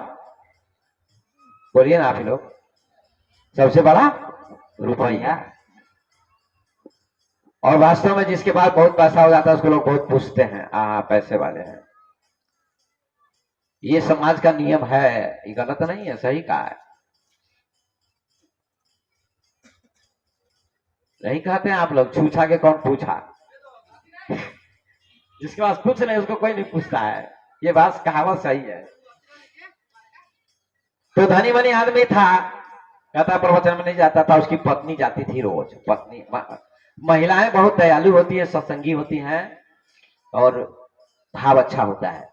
Speaker 1: बोलिए ना आप लोग, सबसे बड़ा रुपया। और वास्तव में जिसके पास बहुत पैसा हो जाता है उसको लोग बहुत पूछते हैं, पैसे वाले हैं। ये समाज का नियम है, ये गलत नहीं है, सही कहा है। नहीं कहते हैं आप लोग, छूछा के कौन पूछा, जिसके पास कुछ नहीं उसको कोई नहीं पूछता है, ये बात कहावत सही है। तो धनी मनी आदमी था, कथा प्रवचन में नहीं जाता था, उसकी पत्नी जाती थी रोज। पत्नी महिलाएं बहुत दयालु होती है, सत्संगी होती हैं और भाव अच्छा होता है,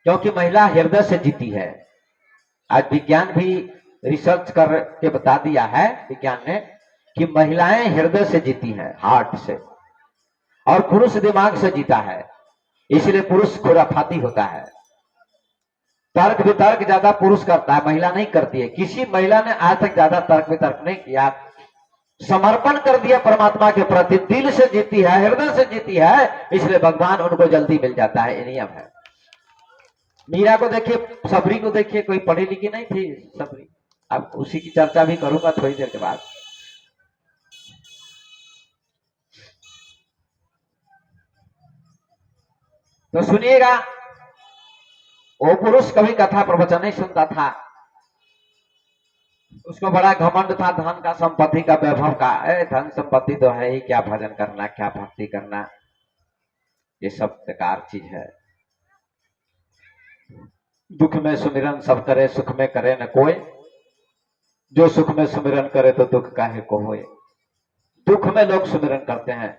Speaker 1: क्योंकि महिला हृदय से जीती है। आज विज्ञान भी रिसर्च करके बता दिया है, विज्ञान ने, कि महिलाएं हृदय से जीती हैं, हार्ट से, और पुरुष दिमाग से जीता है। इसलिए पुरुष खुराफाती होता है, तर्क वितर्क ज्यादा पुरुष करता है, महिला नहीं करती है। किसी महिला ने आज तक ज्यादा तर्क वितर्क नहीं किया, समर्पण कर दिया परमात्मा के प्रति, दिल से जीती है, हृदय से जीती है, इसलिए भगवान उनको जल्दी मिल जाता है, ये नियम है। मीरा को देखिए, सबरी को देखिए, कोई पढ़ी लिखी नहीं थी सबरी, अब उसी की चर्चा भी करूंगा थोड़ी देर के बाद। तो सुनिएगा, वो पुरुष कभी कथा प्रवचन नहीं सुनता था, उसको बड़ा घमंड था धन का, संपत्ति का, वैभव का। धन संपत्ति तो है ही, क्या भजन करना, क्या भक्ति करना, ये सब बेकार चीज है। दुख में सुमिरन सब करे, सुख में करे न कोई, जो सुख में सुमिरन करे तो दुख काहे को होए। दुख में लोग सुमिरन करते हैं,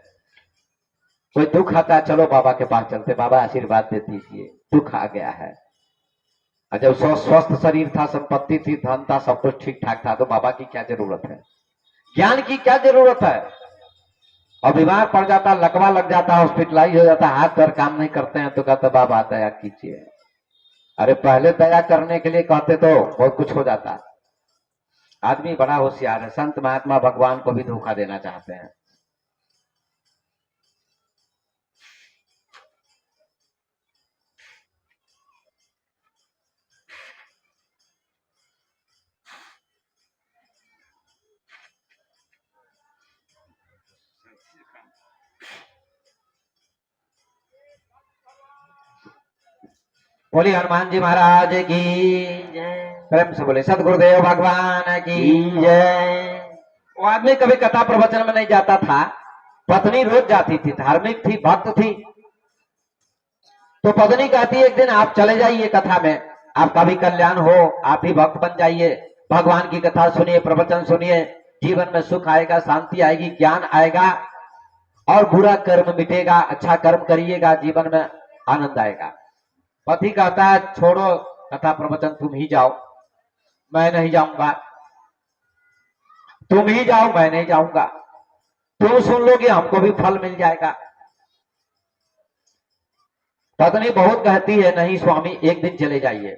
Speaker 1: कोई दुख आता है, चलो बाबा के पास चलते, बाबा आशीर्वाद दे दीजिए, दुख आ गया है। और जब स्वस्थ शरीर था, संपत्ति थी, धन था, सब कुछ ठीक ठाक था, तो बाबा की क्या जरूरत है, ज्ञान की क्या जरूरत है। और बीमार पड़ जाता, लकवा लग जाता, हॉस्पिटलाइज हो जाता, हाथ पैर काम नहीं करते हैं, तो कहते बाबा दया कीजिए। अरे पहले दया करने के लिए कहते तो बहुत कुछ हो जाता। आदमी बड़ा होशियार है, संत महात्मा भगवान को भी धोखा देना चाहते हैं। बोली हनुमान जी महाराज की जय। प्रेम से बोले सदगुरुदेव भगवान की जय। वो आदमी कभी कथा प्रवचन में नहीं जाता था, पत्नी रोज जाती थी, धार्मिक थी, भक्त थी। तो पत्नी कहती एक दिन आप चले जाइए कथा में, आपका भी कल्याण हो, आप भी भक्त बन जाइए, भगवान की कथा सुनिए, प्रवचन सुनिए, जीवन में सुख आएगा, शांति आएगी, ज्ञान आएगा और बुरा कर्म मिटेगा, अच्छा कर्म करिएगा, जीवन में आनंद आएगा। पति कहता है छोड़ो कथा प्रवचन, तुम ही जाओ, मैं नहीं जाऊंगा। तुम ही जाओ, मैं नहीं जाऊंगा। तुम सुन लोगे, हमको भी फल मिल जाएगा। पत्नी बहुत कहती है नहीं स्वामी, एक दिन चले जाइए,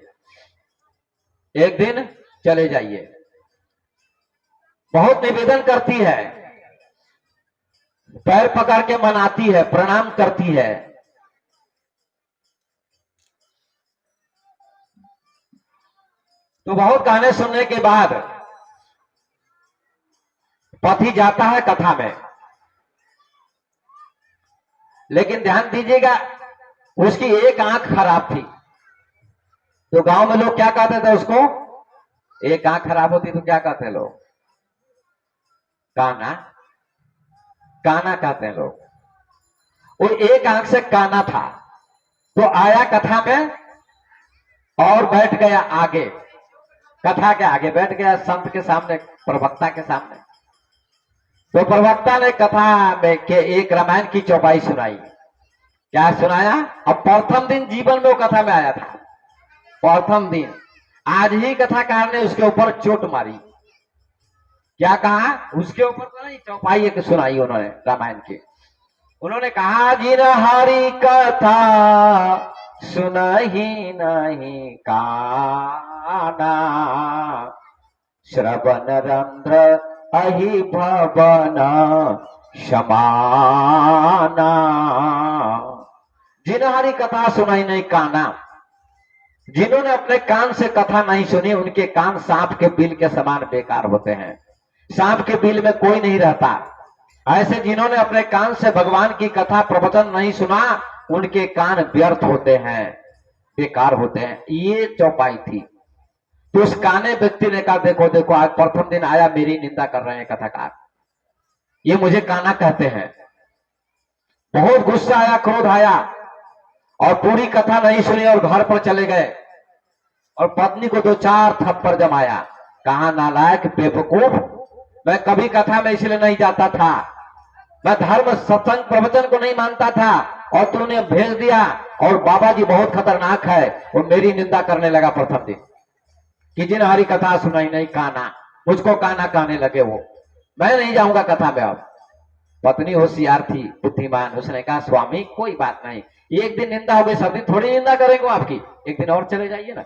Speaker 1: एक दिन चले जाइए। बहुत निवेदन करती है, पैर पकड़ के मनाती है, प्रणाम करती है। तो बहुत गाने सुनने के बाद पति जाता है कथा में, लेकिन ध्यान दीजिएगा उसकी एक आंख खराब थी। तो गांव में लोग क्या कहते थे उसको, एक आंख खराब होती तो क्या कहते हैं लोग, काना, काना कहते हैं लोग। वो एक आंख से काना था। तो आया कथा में और बैठ गया आगे, कथा के आगे बैठ गया, संत के सामने, प्रवक्ता के सामने। तो प्रवक्ता ने कथा में के एक रामायण की चौपाई सुनाई। क्या सुनाया? अब प्रथम दिन जीवन में वो कथा में आया था, प्रथम दिन। आज ही कथाकार ने उसके ऊपर चोट मारी। क्या कहा? उसके ऊपर तो नहीं, चौपाई एक सुनाई उन्होंने रामायण की। उन्होंने कहा जिन हरि कथा सुनहि नहीं काना, श्रवण रंध्र अहि भवन समाना। जिन हरि कथा सुनाई नहीं काना, जिन्होंने अपने कान से कथा नहीं सुनी, उनके कान सांप के बिल के समान बेकार होते हैं। सांप के बिल में कोई नहीं रहता। ऐसे जिन्होंने अपने कान से भगवान की कथा प्रवचन नहीं सुना, उनके कान व्यर्थ होते हैं, बेकार होते हैं। ये चौपाई थी। तो उस काने व्यक्ति ने कहा देखो देखो, आज प्रथम दिन आया, मेरी निंदा कर रहे हैं कथाकार, ये मुझे काना कहते हैं। बहुत गुस्सा आया, क्रोध आया और पूरी कथा नहीं सुनी और घर पर चले गए और पत्नी को 2-4 थप्पड़ जमाया। कहा नालायक, बेवकूफ, मैं कभी कथा में इसलिए नहीं जाता था, मैं धर्म सत्संग प्रवचन को नहीं मानता था और तूने भेज दिया। और बाबा जी बहुत खतरनाक है, वो मेरी निंदा करने लगा प्रथम दिन कि जिन हरी कथा सुनाई नहीं काना, मुझको काना कहने लगे वो, मैं नहीं जाऊंगा कथा में। अब पत्नी होशियार थी, बुद्धिमान, उसने कहा स्वामी कोई बात नहीं, एक दिन निंदा हो गई, सब दिन थोड़ी निंदा करेंगे आपकी, एक दिन और चले जाइए ना।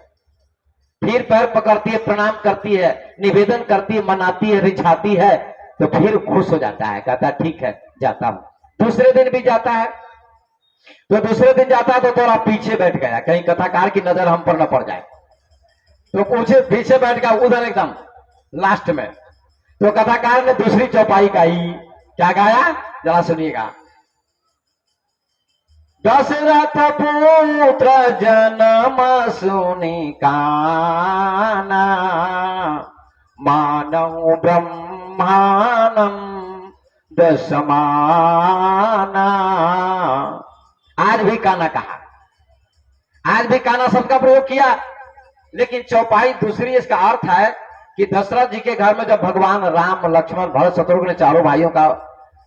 Speaker 1: फिर पैर पकड़ती है, प्रणाम करती है, निवेदन करती है, मनाती है, रिझाती है, तो फिर खुश हो जाता है, कहता ठीक है जाता हूं। दूसरे दिन भी जाता है। तो दूसरे दिन जाता है तो थोड़ा पीछे बैठ गया, कहीं कथाकार की नजर हम पर न पड़ जाए, तो पीछे बैठ गया उधर एकदम लास्ट में। तो कथाकार ने दूसरी चौपाई गाई। क्या गाया जरा सुनिएगा। दशरथ पुत्र जन्म सुनि काना, मानव ब्रह्मांडम दशमाना। आज भी काना कहा, आज भी काना शब्द का प्रयोग किया, लेकिन चौपाई दूसरी। इसका अर्थ है कि दशरथ जी के घर में जब भगवान राम, लक्ष्मण, भरत, शत्रुघ्न चारों भाइयों का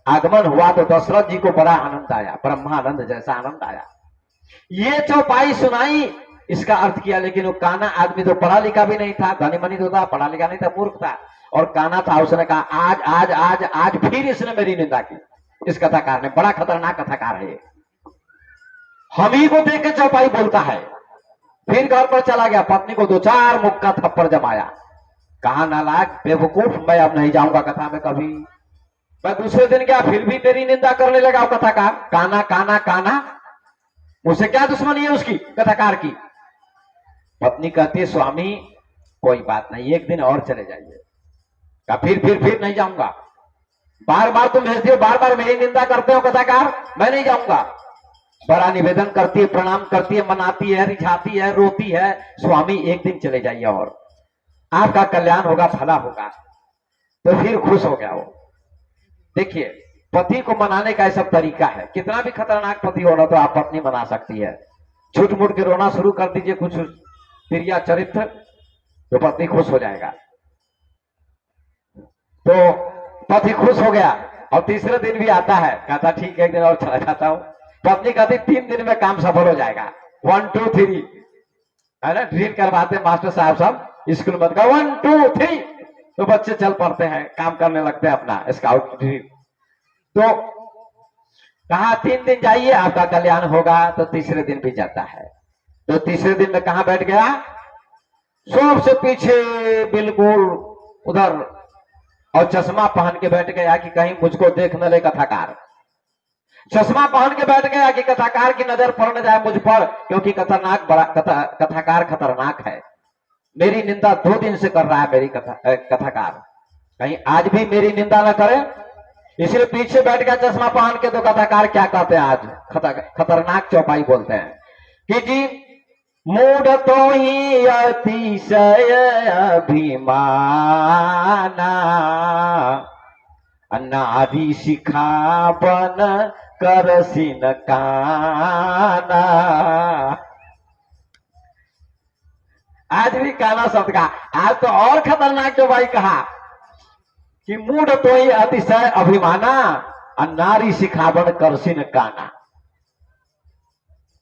Speaker 1: आगमन हुआ तो दशरथ जी को बड़ा आनंद आया, ब्रह्मानंद जैसा आनंद आया। ये चौपाई सुनाई, इसका अर्थ किया। लेकिन वो काना आदमी तो पढ़ा लिखा भी नहीं था, धनी मनी तो था, पढ़ा लिखा नहीं था, मूर्ख था और काना था। उसने कहा आज आज आज आज फिर इसने मेरी निंदा की। इस कथाकार ने, बड़ा खतरनाक कथाकार है, हम ही को देख के चौपाई बोलता है। फिर घर पर चला गया, पत्नी को 2-4 मुक्का थप्पड़ जमाया। कहा नालायक, बेवकूफ, मैं अब नहीं जाऊंगा कथा में कभी। मैं दूसरे दिन गया, फिर भी तेरी निंदा करने लगा कथाकार, काना काना काना। मुझसे क्या दुश्मनी है उसकी, कथाकार की? पत्नी कहती है स्वामी कोई बात नहीं, एक दिन और चले जाइए। कहा फिर नहीं जाऊंगा, बार बार तुम भेजते हो, बार बार मेरी निंदा करते हो कथाकार, मैं नहीं जाऊंगा। बड़ा निवेदन करती है, प्रणाम करती है, मनाती है, रिझाती है, रोती है, स्वामी एक दिन चले जाइए और आपका कल्याण होगा, भला होगा। तो फिर खुश हो गया वो। देखिए, पति को मनाने का ऐसा तरीका है, कितना भी खतरनाक पति हो ना तो आप पत्नी मना सकती है। झूठ मूठ के रोना शुरू कर दीजिए कुछ प्रिया चरित्र, तो पति खुश हो जाएगा। तो पति खुश हो गया और तीसरे दिन भी आता है, कहता ठीक है एक दिन और चला जाता हूं। पत्नी कहती 3 दिन में काम सफल हो जाएगा, 1 2 3 है ना, ड्रिल करवाते मास्टर साहब सब स्कूल में, 1 2 3 तो बच्चे चल पड़ते हैं, काम करने लगते हैं अपना स्काउट ड्रिल। तो कहा 3 दिन जाइए आपका कल्याण होगा, तो तीसरे दिन भी जाता है। तो तीसरे दिन में कहां बैठ गया, सबसे पीछे बिल्कुल उधर, और चश्मा पहन के बैठ गया कि कहीं मुझको देख न ले कथाकार। चश्मा पहन के बैठ गया कि कथाकार की नजर पड़ न जाए मुझ पर, क्योंकि खतरनाक बड़ा कथाकार खतरनाक है। मेरी निंदा 2 दिन से कर रहा है मेरी कथाकार, कहीं आज भी मेरी निंदा न करे, इसलिए पीछे बैठ गया चश्मा पहन के। तो कथाकार क्या कहते हैं आज, खतरनाक चौपाई बोलते हैं कि जी मूढ़ तो ही अतिशय अभिमाना, नारी शिखावन कर सिन काना। आज भी काना शब्द का, आज तो और खतरनाक जो भाई कहा कि मूढ़ तो ही अतिशय अभिमाना, नारी शिखावन कर सिन काना।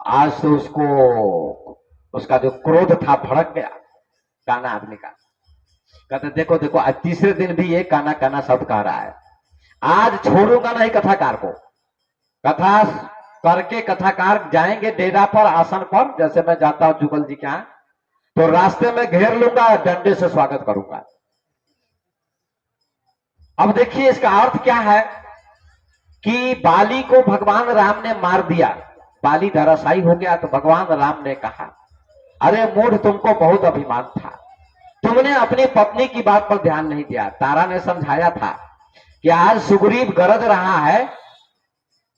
Speaker 1: आज तो उसका जो क्रोध था भड़क गया काना आदमी का। कहते देखो देखो, आज तीसरे दिन भी ये काना काना शब्द कह रहा है, आज छोड़ूंगा नहीं कथाकार को। कथा करके कथाकार जाएंगे डेरा पर, आसन पर, जैसे मैं जाता हूं जुगल जी के यहां, तो रास्ते में घेर लूंगा, डंडे से स्वागत करूंगा। अब देखिए इसका अर्थ क्या है कि बाली को भगवान राम ने मार दिया, बाली धराशायी हो गया, तो भगवान राम ने कहा अरे मूढ़, तुमको बहुत अभिमान था, तुमने अपनी पत्नी की बात पर ध्यान नहीं दिया। तारा ने समझाया था कि आज सुग्रीव गरज रहा है,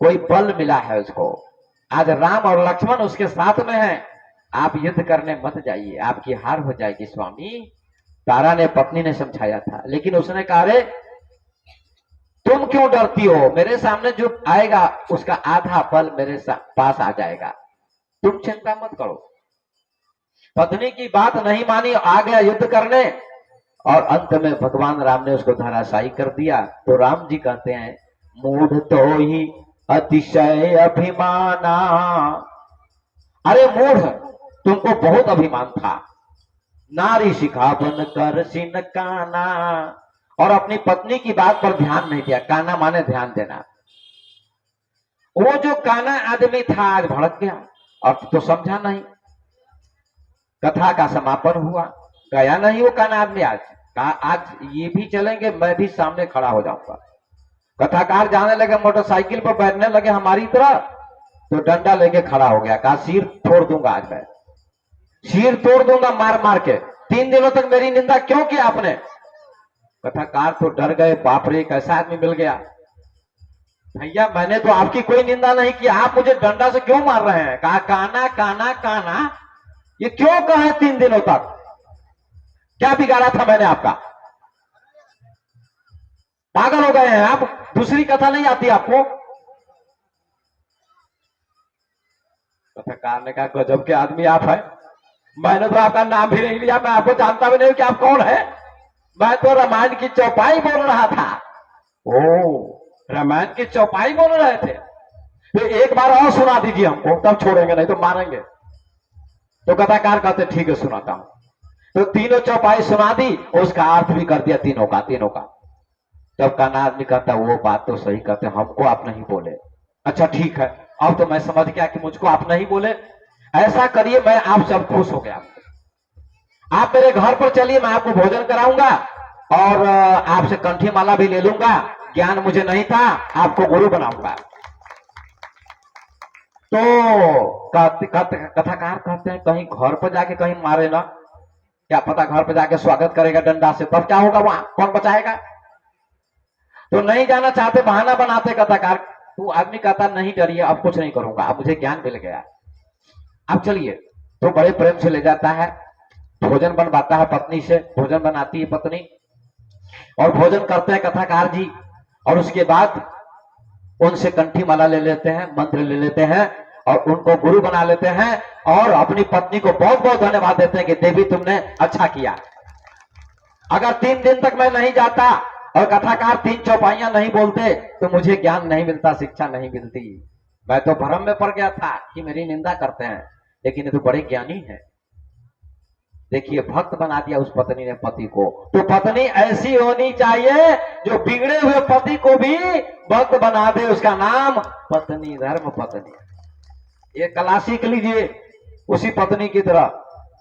Speaker 1: कोई बल मिला है उसको, आज राम और लक्ष्मण उसके साथ में हैं, आप युद्ध करने मत जाइए, आपकी हार हो जाएगी स्वामी। तारा ने, पत्नी ने समझाया था, लेकिन उसने कहा अरे तुम क्यों डरती हो, मेरे सामने जो आएगा उसका आधा बल मेरे पास आ जाएगा, तुम चिंता मत करो। पत्नी की बात नहीं मानी, आ गया युद्ध करने, और अंत में भगवान राम ने उसको धराशायी कर दिया। तो राम जी कहते हैं मूढ़ तो ही अतिशय अभिमाना, अरे मूढ़ तुमको बहुत अभिमान था, नारी शिखावन कर सिन काना, और अपनी पत्नी की बात पर ध्यान नहीं दिया। काना माने ध्यान देना। वो जो काना आदमी था आज भड़क गया और तो समझा नहीं। कथा का समापन हुआ, गया नहीं वो काना आदमी। आज कहा आज ये भी चलेंगे, मैं भी सामने खड़ा हो जाऊंगा। कथाकार जाने लगे, मोटरसाइकिल पर बैठने लगे हमारी तरह, तो डंडा लेके खड़ा हो गया, कहा सिर तोड़ दूंगा, आज मैं सिर तोड़ दूंगा मार मार के। 3 दिनों तक मेरी निंदा क्यों की आपने। कथाकार तो डर गए, बाप रे कैसा आदमी मिल गया। भैया मैंने तो आपकी कोई निंदा नहीं की, आप मुझे डंडा से क्यों मार रहे हैं। कहा काना काना काना, ये क्यों कहा 3 दिनों तक, क्या बिगाड़ा था मैंने आपका। पागल हो गए हैं आप, दूसरी कथा नहीं आती आपको। कथाकार ने कहा गजब के आदमी आप हैं, मैंने तो आपका नाम भी नहीं लिया, मैं आपको जानता भी नहीं कि आप कौन है। मैं तो रामायण की चौपाई बोल रहा था। ओ रामायण की चौपाई बोल रहे थे, तो एक बार और सुना दीजिए हमको, तब छोड़ेंगे, नहीं तो मारेंगे। तो कथाकार कहते ठीक है सुनाता हूं। तो तीनों चौपाई सुना दी, उसका अर्थ भी कर दिया तीनों का। तब काना आदमी कहता वो बात तो सही कहते, हमको आप नहीं बोले। अच्छा ठीक है, अब तो मैं समझ गया कि मुझको आप नहीं बोले। ऐसा करिए, मैं आप सब खुश हो गया, आप मेरे घर पर चलिए, मैं आपको भोजन कराऊंगा और आपसे कंठी माला भी ले लूंगा। ज्ञान मुझे नहीं था, आपको गुरु बनाऊंगा। तो कथाकार कहते हैं कहीं घर पर जाके कहीं मारे ना, क्या पता घर पर जाके स्वागत करेगा डंडा से, तब क्या होगा, वहां कौन बचाएगा। तो नहीं जाना चाहते, बहाना बनाते कथाकार, तो आदमी कहता नहीं डरिए, अब कुछ नहीं करूंगा, अब मुझे ज्ञान मिल गया, अब चलिए। तो बड़े प्रेम से ले जाता है, भोजन बनवाता है पत्नी से, भोजन बनाती है पत्नी और भोजन करते हैं कथाकार जी। और उसके बाद उनसे कंठी माला ले लेते हैं, मंत्र ले लेते हैं और उनको गुरु बना लेते हैं और अपनी पत्नी को बहुत बहुत धन्यवाद देते हैं कि देवी तुमने अच्छा किया। अगर 3 दिन तक मैं नहीं जाता और कथाकार 3 चौपाइयां नहीं बोलते तो मुझे ज्ञान नहीं मिलता, शिक्षा नहीं मिलती। मैं तो भ्रम में पड़ गया था कि मेरी निंदा करते हैं, लेकिन ये तो बड़े ज्ञानी है। देखिए भक्त बना दिया उस पत्नी ने पति को। तो पत्नी ऐसी होनी चाहिए जो बिगड़े हुए पति को भी भक्त बना दे, उसका नाम पत्नी, धर्म पत्नी। ये कला सीख लीजिए उसी पत्नी की तरह।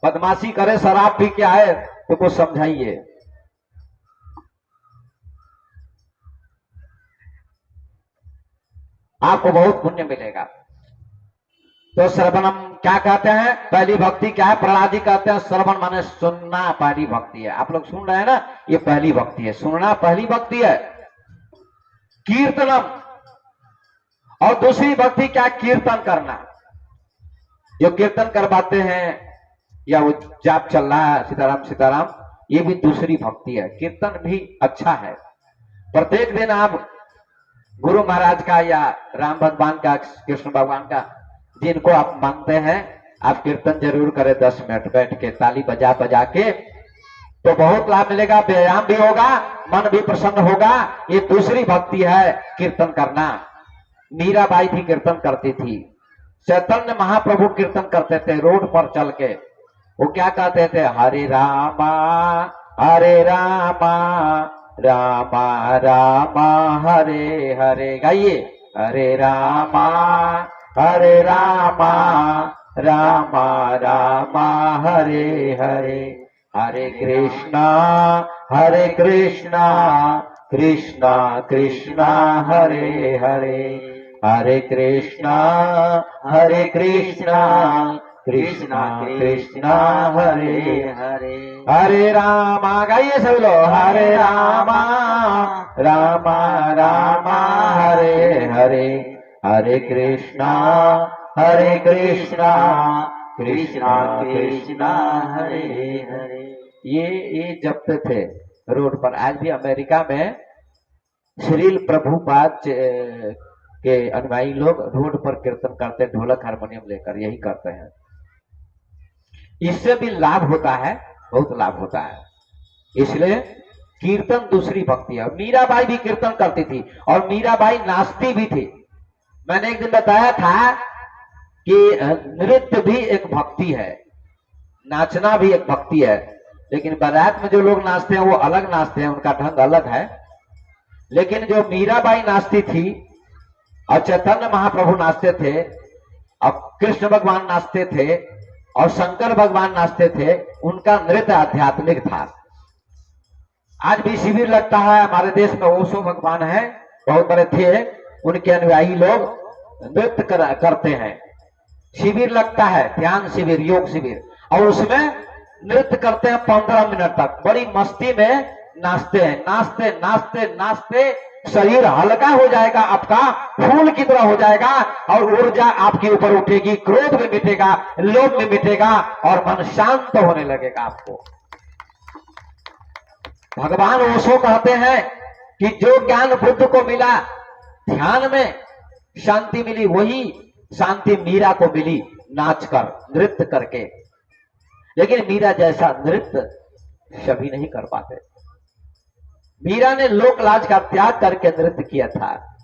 Speaker 1: बदमाशी करे, शराब पी के आए तो कुछ समझाइए। आपको बहुत पुण्य मिलेगा। तो श्रवणम क्या कहते हैं? पहली भक्ति क्या है? प्रहलाद जी कहते हैं श्रवण माने सुनना पहली भक्ति है। आप लोग सुन रहे हैं ना, ये पहली भक्ति है, सुनना पहली भक्ति है। कीर्तनम, और दूसरी भक्ति क्या? कीर्तन करना। जो कीर्तन करवाते हैं या वो जाप चल रहा है सीताराम सीताराम, ये भी दूसरी भक्ति है। कीर्तन भी अच्छा है। प्रत्येक दिन आप गुरु महाराज का या राम भगवान का, कृष्ण भगवान का, जिनको आप मानते हैं, आप कीर्तन जरूर करें 10 मिनट बैठ के, ताली बजा बजा के, तो बहुत लाभ मिलेगा। व्यायाम भी होगा, मन भी प्रसन्न होगा। ये दूसरी भक्ति है कीर्तन करना। मीराबाई भी कीर्तन करती थी, चैतन्य महाप्रभु कीर्तन करते थे रोड पर चल के। वो क्या कहते थे? हरे रामा रामा रामा हरे हरे। गाइए, हरे रामा रामा रामा हरे हरे, हरे कृष्णा कृष्णा कृष्णा हरे हरे, हरे कृष्णा कृष्णा कृष्णा हरे हरे, हरे रामा। गाइए सभी लोग, हरे रामा रामा हरे हरे, हरे कृष्णा कृष्णा कृष्णा हरे हरे। ये जपते थे रोड पर। आज भी अमेरिका में श्रील प्रभुपाद के अनुयायी लोग रोड पर कीर्तन करते हैं, ढोलक हारमोनियम लेकर, यही करते हैं। इससे भी लाभ होता है, बहुत लाभ होता है। इसलिए कीर्तन दूसरी भक्ति है। मीराबाई भी कीर्तन करती थी और मीराबाई नाचती भी थी। मैंने एक दिन बताया था कि नृत्य भी एक भक्ति है, नाचना भी एक भक्ति है। लेकिन बारात में जो लोग नाचते हैं वो अलग नाचते हैं, उनका ढंग अलग है। लेकिन जो मीराबाई नाचती थी और चैतन्य महाप्रभु नाचते थे और कृष्ण भगवान नाचते थे और शंकर भगवान नाचते थे, उनका नृत्य आध्यात्मिक था। आज भी शिविर लगता है हमारे देश में, ओशो भगवान है, बहुत बड़े थे, उनके अनुयायी लोग नृत्य करते हैं। शिविर लगता है, ध्यान शिविर, योग शिविर, और उसमें नृत्य करते हैं 15 मिनट तक। बड़ी मस्ती में नाचते हैं, नाचते नाचते नाचते शरीर हल्का हो जाएगा, आपका फूल की तरह हो जाएगा और ऊर्जा आपके ऊपर उठेगी, क्रोध भी मिटेगा, लोभ भी मिटेगा और मन शांत होने लगेगा आपको। भगवान ओशो कहते हैं कि जो ज्ञान बुद्ध को मिला ध्यान में शांति मिली, वही शांति मीरा को मिली नाचकर, नृत्य करके। लेकिन मीरा जैसा नृत्य सभी नहीं कर पाते। मीरा ने लोक लाज का त्याग करके नृत्य किया था,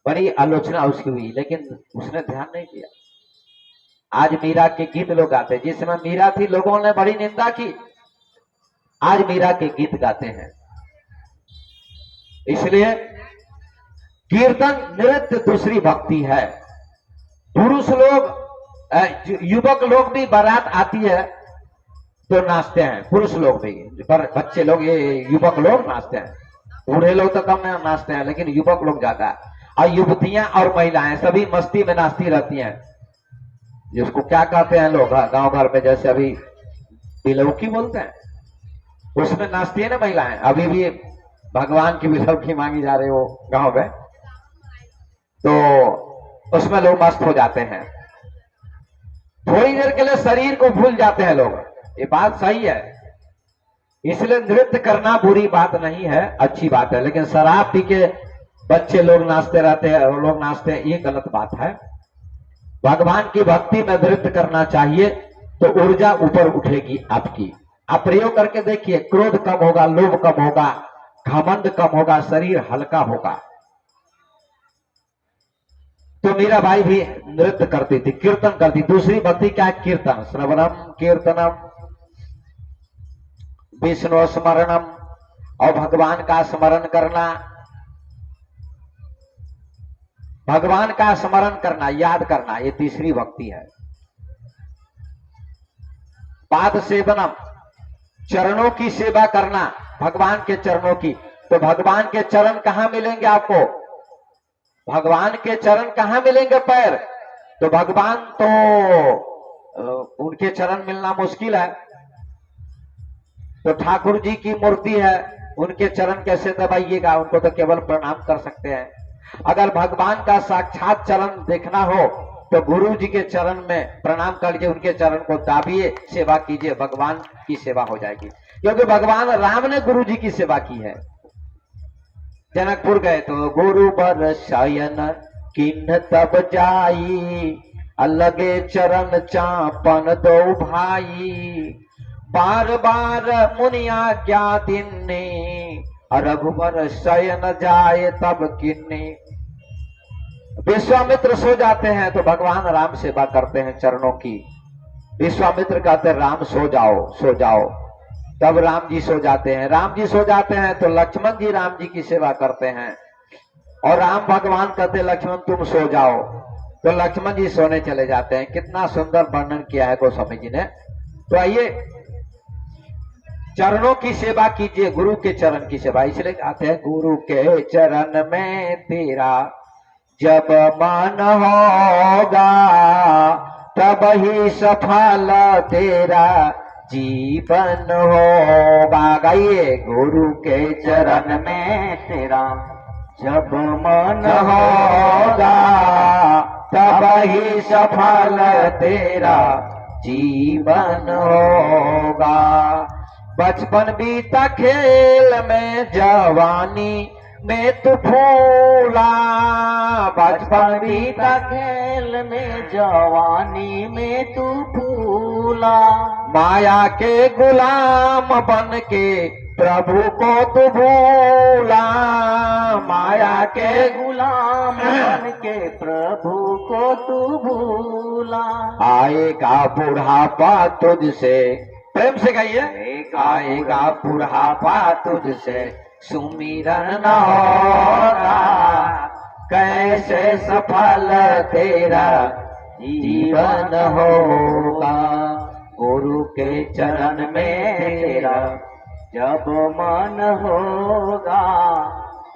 Speaker 1: बड़ी आलोचना उसकी हुई, लेकिन उसने ध्यान नहीं दिया। आज मीरा के गीत लोग गाते, जिस समय मीरा थी लोगों ने बड़ी निंदा की, आज मीरा के गीत गाते हैं। इसलिए कीर्तन नृत्य दूसरी भक्ति है। पुरुष लोग, युवक लोग भी बारात आती है तो नाचते हैं, पुरुष लोग भी, पर बच्चे लोग, ये युवक लोग नाचते हैं। बूढ़े लोग तो कम नाचते हैं, लेकिन युवक लोग ज्यादा। और युवतियां और महिलाएं सभी मस्ती में नाचती रहती हैं। जिसको क्या कहते हैं लोग गांव घर में, जैसे अभी बिलौकी बोलते हैं, उसमें नाचती है ना महिलाएं। अभी भी भगवान की बिलौकी मांगी जा रही हो गांव में, तो उसमें लोग मस्त हो जाते हैं, थोड़ी देर के लिए शरीर को भूल जाते हैं लोग। ये बात सही है, इसलिए नृत्य करना बुरी बात नहीं है, अच्छी बात है। लेकिन शराब पी के बच्चे लोग नाचते रहते हैं और लोग नाचते हैं, ये गलत बात है। भगवान की भक्ति में नृत्य करना चाहिए तो ऊर्जा ऊपर उठेगी आपकी। आप प्रयोग करके देखिए, क्रोध कम होगा, लोभ कम होगा, घमंड कम होगा, शरीर हल्का होगा। तो मीरा बाई भी नृत्य करती थी, कीर्तन करती। दूसरी भक्ति क्या है? कीर्तन, श्रवणम कीर्तनम विष्णु स्मरणम, और भगवान का स्मरण करना, भगवान का स्मरण करना, याद करना, ये तीसरी भक्ति है। पाद सेवनम, चरणों की सेवा करना, भगवान के चरणों की। तो भगवान के चरण कहां मिलेंगे आपको? भगवान के चरण कहां मिलेंगे? पैर। तो भगवान तो उनके चरण मिलना मुश्किल है। तो ठाकुर जी की मूर्ति है, उनके चरण कैसे दबाइएगा? उनको तो केवल प्रणाम कर सकते हैं। अगर भगवान का साक्षात चरण देखना हो तो गुरु जी के चरण में प्रणाम करके उनके चरण को दाबिए, सेवा कीजिए, भगवान की सेवा हो जाएगी। क्योंकि भगवान राम ने गुरु जी की सेवा की है। जनकपुर गए तो गुरु बर शयन किन्न तब जाई, अलगे चरण चापन दो भाई, बार बार मुनि आज्ञा दिन्ने, रघुबर शयन जाए तब किन्ने। विश्वामित्र सो जाते हैं तो भगवान राम सेवा करते हैं चरणों की। विश्वामित्र कहते हैं राम सो जाओ, सो जाओ, तब राम जी सो जाते हैं। राम जी सो जाते हैं तो लक्ष्मण जी राम जी की सेवा करते हैं, और राम भगवान कहते लक्ष्मण तुम सो जाओ, तो लक्ष्मण जी सोने चले जाते हैं। कितना सुंदर वर्णन किया है गोस्वामी जी ने। तो आइए, चरणों की सेवा कीजिए, गुरु के चरण की सेवा। इसलिए कहते हैं गुरु के चरण में तेरा जब मन होगा, तब ही सफल तेरा जीवन होगा। गाइए, गुरु के चरण में तेरा जब मन होगा, तब ही सफल तेरा जीवन होगा। बचपन बीता खेल में, जवानी में तू फूला, बचपन बीता खेल में, जवानी में तू फूला, माया के गुलाम बन के प्रभु को तू भूला, माया के गुलाम बन के प्रभु को तू भूला। आएगा बुढ़ापा तुझसे, प्रेम से गाइए, आएगा बुढ़ापा तुझसे सुमिरन न होगा, कैसे सफल तेरा जीवन होगा। गुरु के चरण में तेरा जब मन होगा,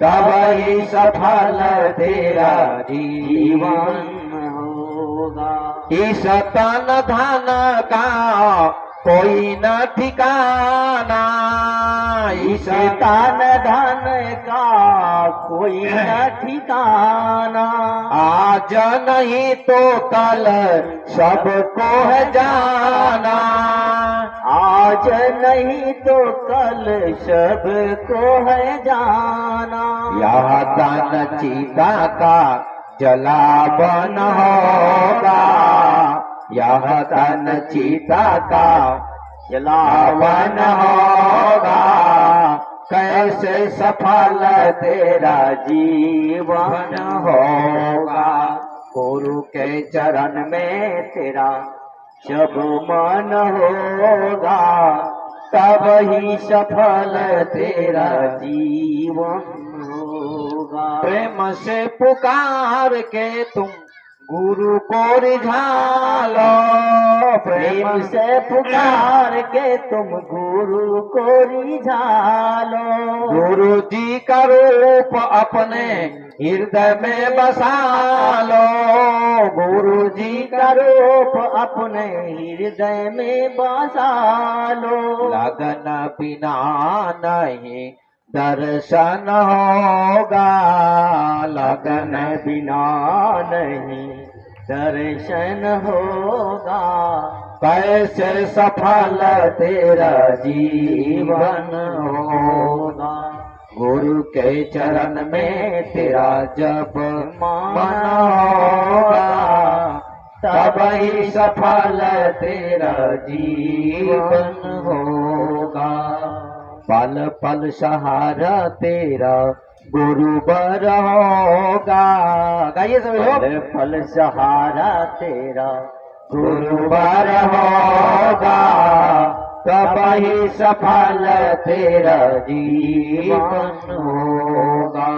Speaker 1: तब ही सफल तेरा जीवन होगा। इस तन धन का कोई न ठिकाना, इस तन धन का कोई न ठिकाना, आज नहीं तो कल सबको है जाना, आज नहीं तो कल सबको है जाना। यह तन चिता का जलावन होगा, यह तन चिता का जलावन होगा, कैसे सफल तेरा जीवन होगा। गुरु के चरण में तेरा जब मन होगा, तब ही सफल तेरा जीवन होगा। प्रेम से पुकार के तुम गुरु को रिझालो, प्रेम से पुकार के तुम गुरु को रिझालो। गुरु जी का रूप अपने हृदय में बसा लो, गुरु जी का रूप अपने हृदय में बसा लो। लगन बिना नहीं दर्शन होगा, लगन
Speaker 2: बिना नहीं दर्शन होगा,
Speaker 1: कैसे सफल तेरा जीवन होगा। गुरु के चरण में तेरा जब मन होगा, तब ही सफल तेरा जीवन होगा। पल पल सहारा तेरा गुरुवर होगा। गाइए सब लोग।
Speaker 2: पल पल सहारा तेरा
Speaker 1: गुरुवर होगा, तब ही सफल तेरा जीवन होगा।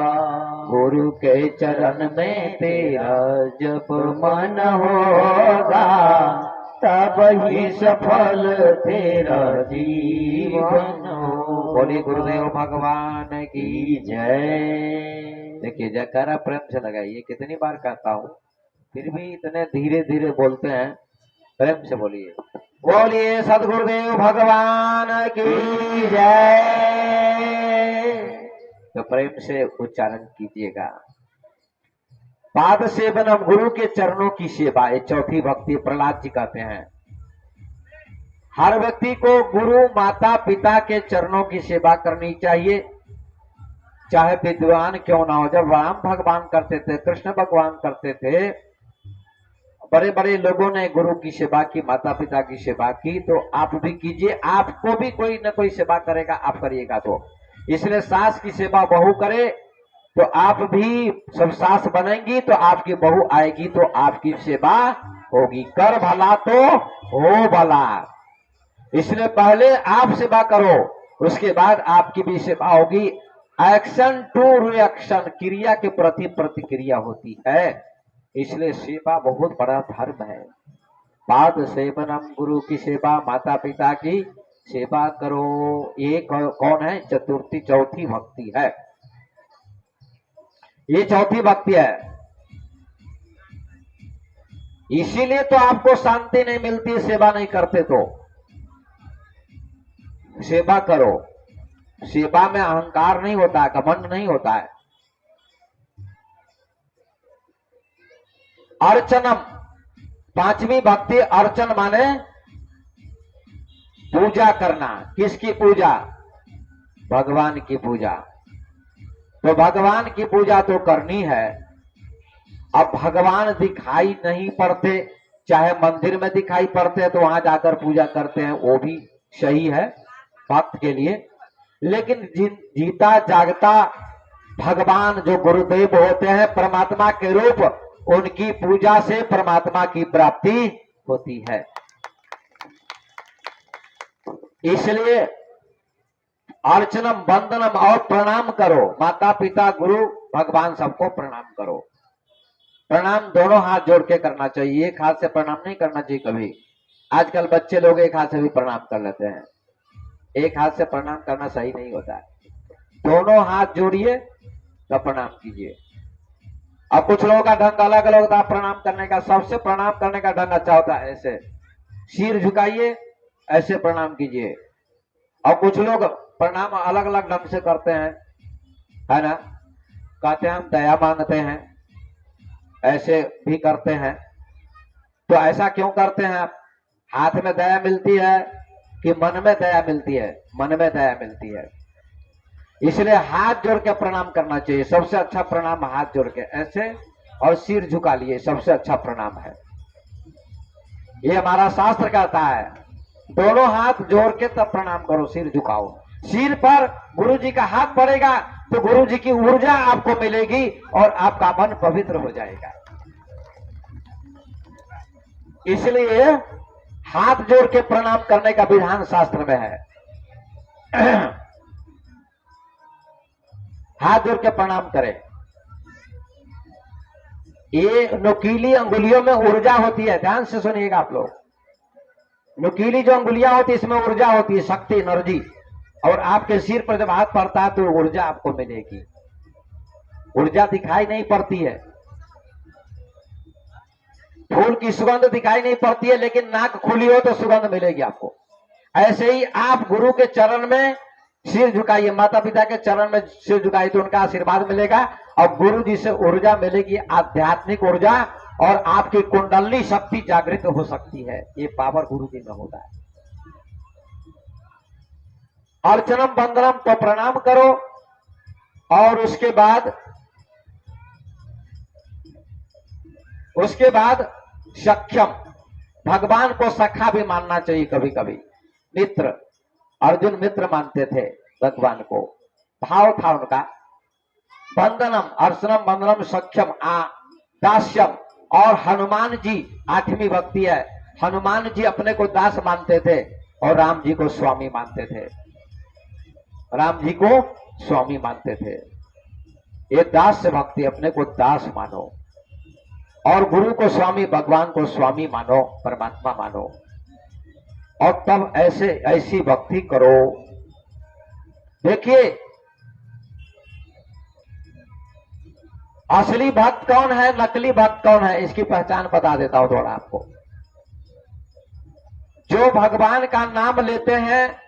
Speaker 1: गुरु के चरण में तेरा जब मन होगा, तब ही सफल तेरा जीवन होगा। बोलिए गुरुदेव भगवान की जय। देखिए जयकारा प्रेम से लगाइए, कितनी बार कहता हूँ, फिर भी इतने धीरे धीरे बोलते हैं। प्रेम से बोलिए, बोलिए सदगुरुदेव भगवान की जय। तो प्रेम से उच्चारण कीजिएगा। पाद सेवनम, गुरु के चरणों की सेवा, ये चौथी भक्ति प्रहलाद जी कहते हैं। हर व्यक्ति को गुरु माता पिता के चरणों की सेवा करनी चाहिए, चाहे विद्वान क्यों ना हो। जब राम भगवान करते थे, कृष्ण भगवान करते थे, बड़े बड़े लोगों ने गुरु की सेवा की, माता पिता की सेवा की, तो आप भी कीजिए। आपको भी कोई न कोई सेवा करेगा, आप करिएगा। तो इसलिए सास की सेवा बहू करे तो आप भी सब सास बनेंगी, तो आपकी बहू आएगी तो आपकी सेवा होगी। कर भला तो हो भला, इसलिए पहले आप सेवा करो, उसके बाद आपकी भी सेवा होगी। एक्शन टू रिएक्शन, क्रिया के प्रति प्रतिक्रिया होती है, इसलिए सेवा बहुत बड़ा धर्म है। पाद सेवनम, गुरु की सेवा, माता पिता की सेवा करो। ये कौन है? चतुर्थी, चौथी भक्ति है। ये चौथी भक्ति है। इसीलिए तो आपको शांति नहीं मिलती, सेवा नहीं करते। तो सेवा करो। सेवा में अहंकार नहीं होता है, घमंड नहीं होता है। अर्चनम, पांचवी भक्ति अर्चन माने पूजा करना। किसकी पूजा? भगवान की पूजा। तो भगवान की पूजा तो करनी है। अब भगवान दिखाई नहीं पड़ते, चाहे मंदिर में दिखाई पड़ते तो वहां जाकर पूजा करते हैं, वो भी सही है भक्त के लिए। लेकिन जीता जागता भगवान जो गुरुदेव होते हैं, परमात्मा के रूप, उनकी पूजा से परमात्मा की प्राप्ति होती है। इसलिए अर्चनम, वंदनम और प्रणाम करो। माता पिता गुरु भगवान सबको प्रणाम करो। प्रणाम दोनों हाथ जोड़ के करना चाहिए, एक हाथ से प्रणाम नहीं करना चाहिए कभी। आजकल बच्चे लोग एक हाथ से भी प्रणाम कर लेते हैं। एक हाथ से प्रणाम करना सही नहीं होता है। दोनों हाथ जोड़िए तो प्रणाम कीजिए। अब कुछ लोगों का ढंग अलग अलग होता है प्रणाम करने का। सबसे प्रणाम करने का ढंग अच्छा होता है, ऐसे सिर झुकाइए, ऐसे प्रणाम कीजिए। और कुछ लोग प्रणाम अलग अलग ढंग से करते हैं, है ना। कहते हैं हम दया मांगते हैं, ऐसे भी करते हैं। तो ऐसा क्यों करते हैं आप? हाथ में दया मिलती है कि मन में दया मिलती है? मन में दया मिलती है। इसलिए हाथ जोड़ के प्रणाम करना चाहिए। सबसे अच्छा प्रणाम हाथ जोड़ के ऐसे और सिर झुका लिए, सबसे अच्छा प्रणाम है। ये हमारा शास्त्र कहता है, दोनों हाथ जोड़ के तब प्रणाम करो, सिर झुकाओ। सिर पर गुरु जी का हाथ पड़ेगा तो गुरु जी की ऊर्जा आपको मिलेगी और आपका मन पवित्र हो जाएगा। इसलिए हाथ जोड़ के प्रणाम करने का विधान शास्त्र में है। हाथ जोड़ के प्रणाम करें। ये नुकीली अंगुलियों में ऊर्जा होती है, ध्यान से सुनिएगा आप लोग। नुकीली जो अंगुलियां होती है, इसमें ऊर्जा होती है, शक्ति, एनर्जी। और आपके सिर पर जब हाथ पड़ता है तो ऊर्जा आपको मिलेगी। ऊर्जा दिखाई नहीं पड़ती है, फूल की सुगंध दिखाई नहीं पड़ती है, लेकिन नाक खुली हो तो सुगंध मिलेगी आपको। ऐसे ही आप गुरु के चरण में सिर झुकाइए, माता पिता के चरण में सिर झुकाइए तो उनका आशीर्वाद मिलेगा और गुरु जी से ऊर्जा मिलेगी, आध्यात्मिक ऊर्जा, और आपकी कुंडली शक्ति जागृत हो सकती है। ये पावर गुरु जी में होता है। अर्चनम वंदनम तो प्रणाम करो, और उसके बाद सख्यम, भगवान को सखा भी मानना चाहिए कभी कभी। मित्र, अर्जुन मित्र मानते थे भगवान को, भाव था उनका। वंदनम, अर्चनम वंदनम सख्यम, दास्यम, और हनुमान जी 8वीं भक्ति है। हनुमान जी अपने को दास मानते थे और राम जी को स्वामी मानते थे। राम जी को स्वामी मानते थे। ये दास भक्ति, अपने को दास मानो और गुरु को स्वामी, भगवान को स्वामी मानो, परमात्मा मानो, और तब ऐसी भक्ति करो। देखिए, असली भक्त कौन है, नकली भक्त कौन है, इसकी पहचान बता देता हूं थोड़ा आपको। जो भगवान का नाम लेते हैं,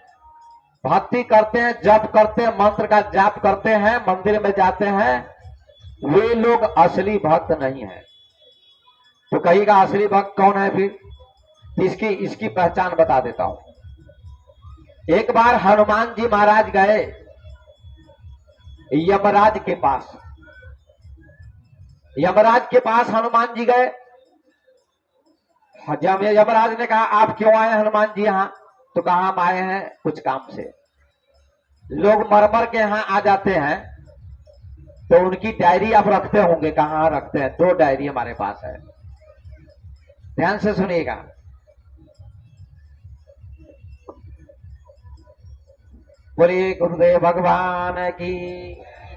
Speaker 1: भक्ति करते हैं, जप करते हैं, मंत्र का जाप करते हैं, मंदिर में जाते हैं, वे लोग असली भक्त नहीं है। तो कहिएगा असली भक्त कौन है फिर? इसकी पहचान बता देता हूं। एक बार हनुमान जी महाराज गए यमराज के पास। यमराज के पास हनुमान जी गए। जब यमराज ने कहा आप क्यों आए हनुमान जी यहां? तो कहा हम आए हैं कुछ काम से। लोग मर के यहां आ जाते हैं तो उनकी डायरी आप रखते होंगे। कहां रखते हैं? 2 डायरी हमारे पास है, ध्यान से सुनिएगा। बोलिए गुरुदेव भगवान की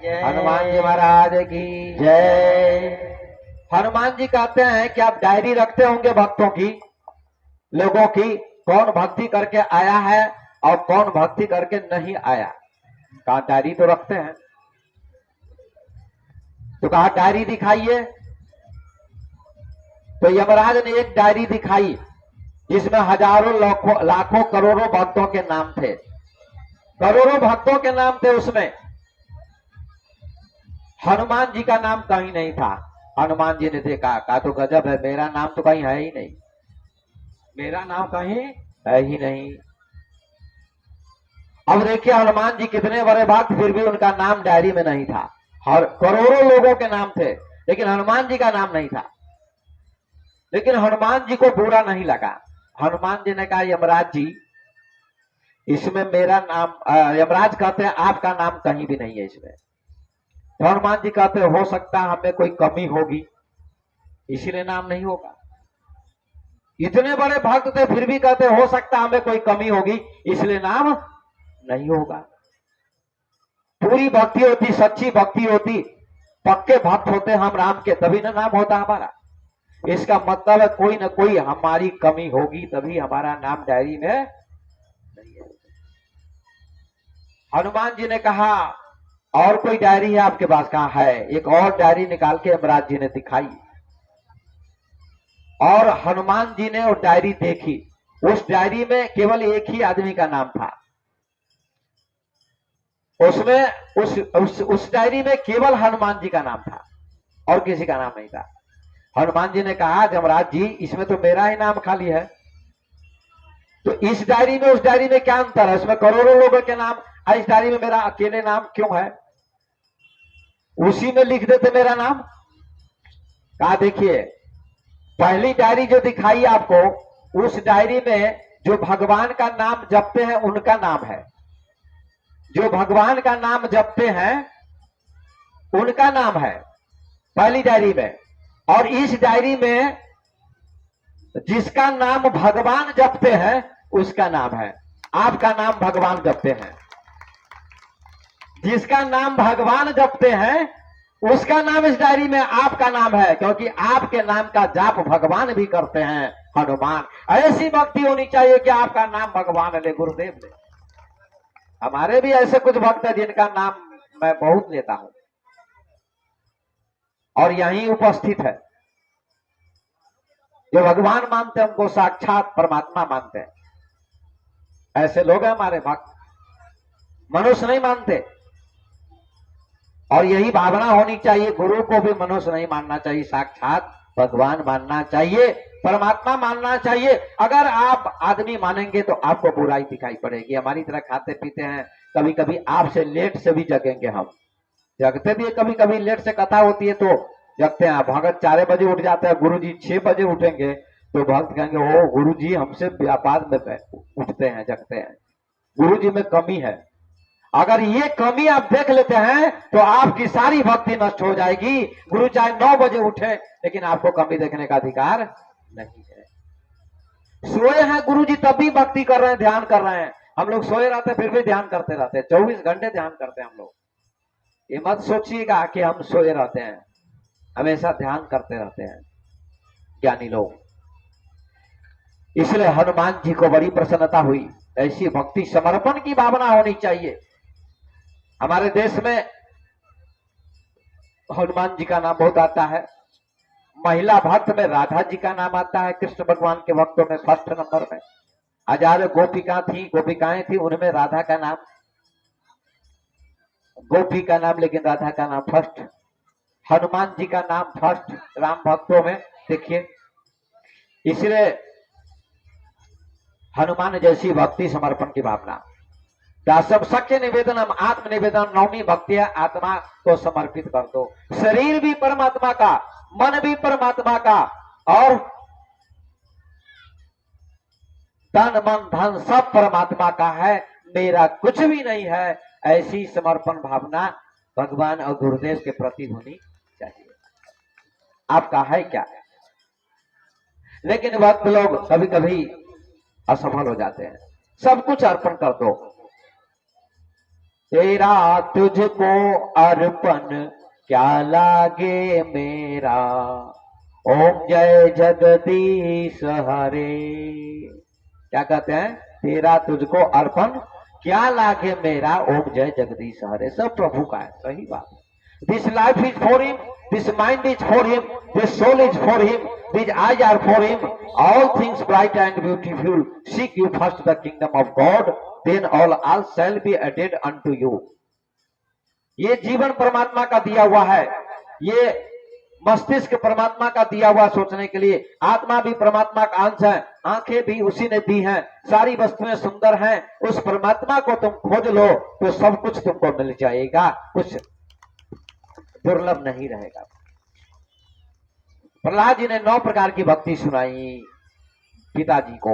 Speaker 1: जय, हनुमान जी महाराज की जय। हनुमान जी कहते हैं कि आप डायरी रखते होंगे भक्तों की, लोगों की, कौन भक्ति करके आया है और कौन भक्ति करके नहीं आया। कहा डायरी तो रखते हैं। तो कहा डायरी दिखाइए। तो यमराज ने एक डायरी दिखाई जिसमें हजारों लाखों करोड़ों भक्तों के नाम थे। करोड़ों भक्तों के नाम थे, उसमें हनुमान जी का नाम कहीं नहीं था। हनुमान जी ने देखा, कहा तो गजब है, मेरा नाम तो कहीं है ही नहीं, मेरा नाम कहीं है ही नहीं। अब देखिए हनुमान जी कितने बड़े भक्त, फिर भी उनका नाम डायरी में नहीं था। हर करोड़ों लोगों के नाम थे लेकिन हनुमान जी का नाम नहीं था। लेकिन हनुमान जी को बुरा नहीं लगा। हनुमान जी ने कहा यमराज जी, इसमें मेरा नाम, यमराज कहते हैं आपका नाम कहीं भी नहीं है इसमें। तो हनुमान जी कहते हो सकता है हमें कोई कमी होगी इसीलिए नाम नहीं होगा। इतने बड़े भक्त थे फिर भी कहते हो सकता हमें कोई कमी होगी इसलिए नाम नहीं होगा। पूरी भक्ति होती, सच्ची भक्ति होती, पक्के भक्त होते हम राम के, तभी ना नाम होता हमारा। इसका मतलब है कोई ना कोई हमारी कमी होगी तभी हमारा नाम डायरी में नहीं है। हनुमान जी ने कहा और कोई डायरी है आपके पास? कहा है। एक और डायरी निकाल के यमराज जी ने दिखाई और हनुमान जी ने वो डायरी देखी। उस डायरी में केवल एक ही आदमी का नाम था। उसमें उस डायरी में केवल हनुमान जी का नाम था और किसी का नाम नहीं था। हनुमान जी ने कहा यमराज जी, इसमें तो मेरा ही नाम खाली है, तो इस डायरी में उस डायरी में क्या अंतर है? उसमें करोड़ों लोगों के नाम, इस डायरी में मेरा अकेले नाम क्यों है? उसी में लिख देते मेरा नाम। कहा देखिए, पहली डायरी जो दिखाई आपको, उस डायरी में जो भगवान का नाम जपते हैं उनका नाम है। जो भगवान का नाम जपते हैं उनका नाम है पहली डायरी में। और इस डायरी में जिसका नाम भगवान जपते हैं उसका नाम है। आपका नाम भगवान जपते हैं, जिसका नाम भगवान जपते हैं उसका नाम इस डायरी में आपका नाम है, क्योंकि आपके नाम का जाप भगवान भी करते हैं, हनुमान। ऐसी भक्ति होनी चाहिए कि आपका नाम भगवान ले, गुरुदेव ले। हमारे भी ऐसे कुछ भक्त हैं जिनका नाम मैं बहुत लेता हूं और यहीं उपस्थित है। जो भगवान मानते हैं उनको साक्षात परमात्मा मानते हैं। ऐसे लोग हैं हमारे भक्त। मनुष्य नहीं मानते। और यही भावना होनी चाहिए, गुरु को भी मनुष्य नहीं मानना चाहिए, साक्षात भगवान मानना चाहिए, परमात्मा मानना चाहिए। अगर आप आदमी मानेंगे तो आपको बुराई दिखाई पड़ेगी। हमारी तरह खाते पीते हैं, कभी कभी आपसे लेट से भी जगेंगे, हम जगते भी कभी कभी लेट से कथा होती है तो जगते हैं। भगत 4 बजे उठ जाते हैं, गुरु जी 6 बजे उठेंगे तो भक्त कहेंगे ओ गुरु जी हमसे व्यापार में उठते हैं, जगते हैं, गुरु जी में कमी है। अगर ये कमी आप देख लेते हैं तो आपकी सारी भक्ति नष्ट हो जाएगी। गुरु चाहे 9 बजे उठे लेकिन आपको कमी देखने का अधिकार नहीं है। सोए हैं गुरु जी तब भी भक्ति कर रहे हैं, ध्यान कर रहे हैं। हम लोग सोए रहते फिर भी ध्यान करते रहते हैं, 24 घंटे ध्यान करते हैं हम लोग। ये मत सोचिएगा कि हम सोए रहते हैं, हमेशा ध्यान करते रहते हैं ज्ञानी लोग। इसलिए हनुमान जी को बड़ी प्रसन्नता हुई। ऐसी भक्ति समर्पण की भावना होनी चाहिए। हमारे देश में हनुमान जी का नाम बहुत आता है। महिला भक्त में राधा जी का नाम आता है, कृष्ण भगवान के भक्तों में फर्स्ट नंबर में। हजारों गोपिकाएं थी, उनमें राधा का नाम, गोपी का नाम, लेकिन राधा का नाम फर्स्ट। हनुमान जी का नाम फर्स्ट राम भक्तों में, देखिए। इसलिए हनुमान जैसी भक्ति समर्पण की भावना। दासम सख्य निवेदनम आत्म निवेदन नवमी भक्ति है, आत्मा को समर्पित कर दो। शरीर भी परमात्मा का, मन भी परमात्मा का, और तन मन धन सब परमात्मा का है, मेरा कुछ भी नहीं है। ऐसी समर्पण भावना भगवान और गुरुदेव के प्रति होनी चाहिए। आपका है क्या? लेकिन भक्त लोग कभी कभी असफल हो जाते हैं। सब कुछ अर्पण कर दो, तेरा तुझको अर्पण क्या लागे मेरा, ओम जय जगदीश हरे। क्या कहते हैं? तेरा तुझको अर्पण क्या लागे मेरा, ओम जय जगदीश हरे। सब प्रभु का है, सही बात। This life is for him, this mind is for him, this soul is for him, these eyes are for him, all things bright and beautiful, seek you first the kingdom of God, then all shall be added unto you। ये जीवन परमात्मा का दिया हुआ है, ये मस्तिष्क परमात्मा का दिया हुआ सोचने के लिए, आत्मा भी परमात्मा का अंश है, आंखें भी उसी ने दी हैं, सारी वस्तुएं सुंदर हैं। उस परमात्मा को तुम खोज लो तो सब कुछ तुमको मिल जाएगा, कुछ दुर्लभ नहीं रहेगा। प्रहलाद जी ने 9 प्रकार की भक्ति सुनाई पिताजी को।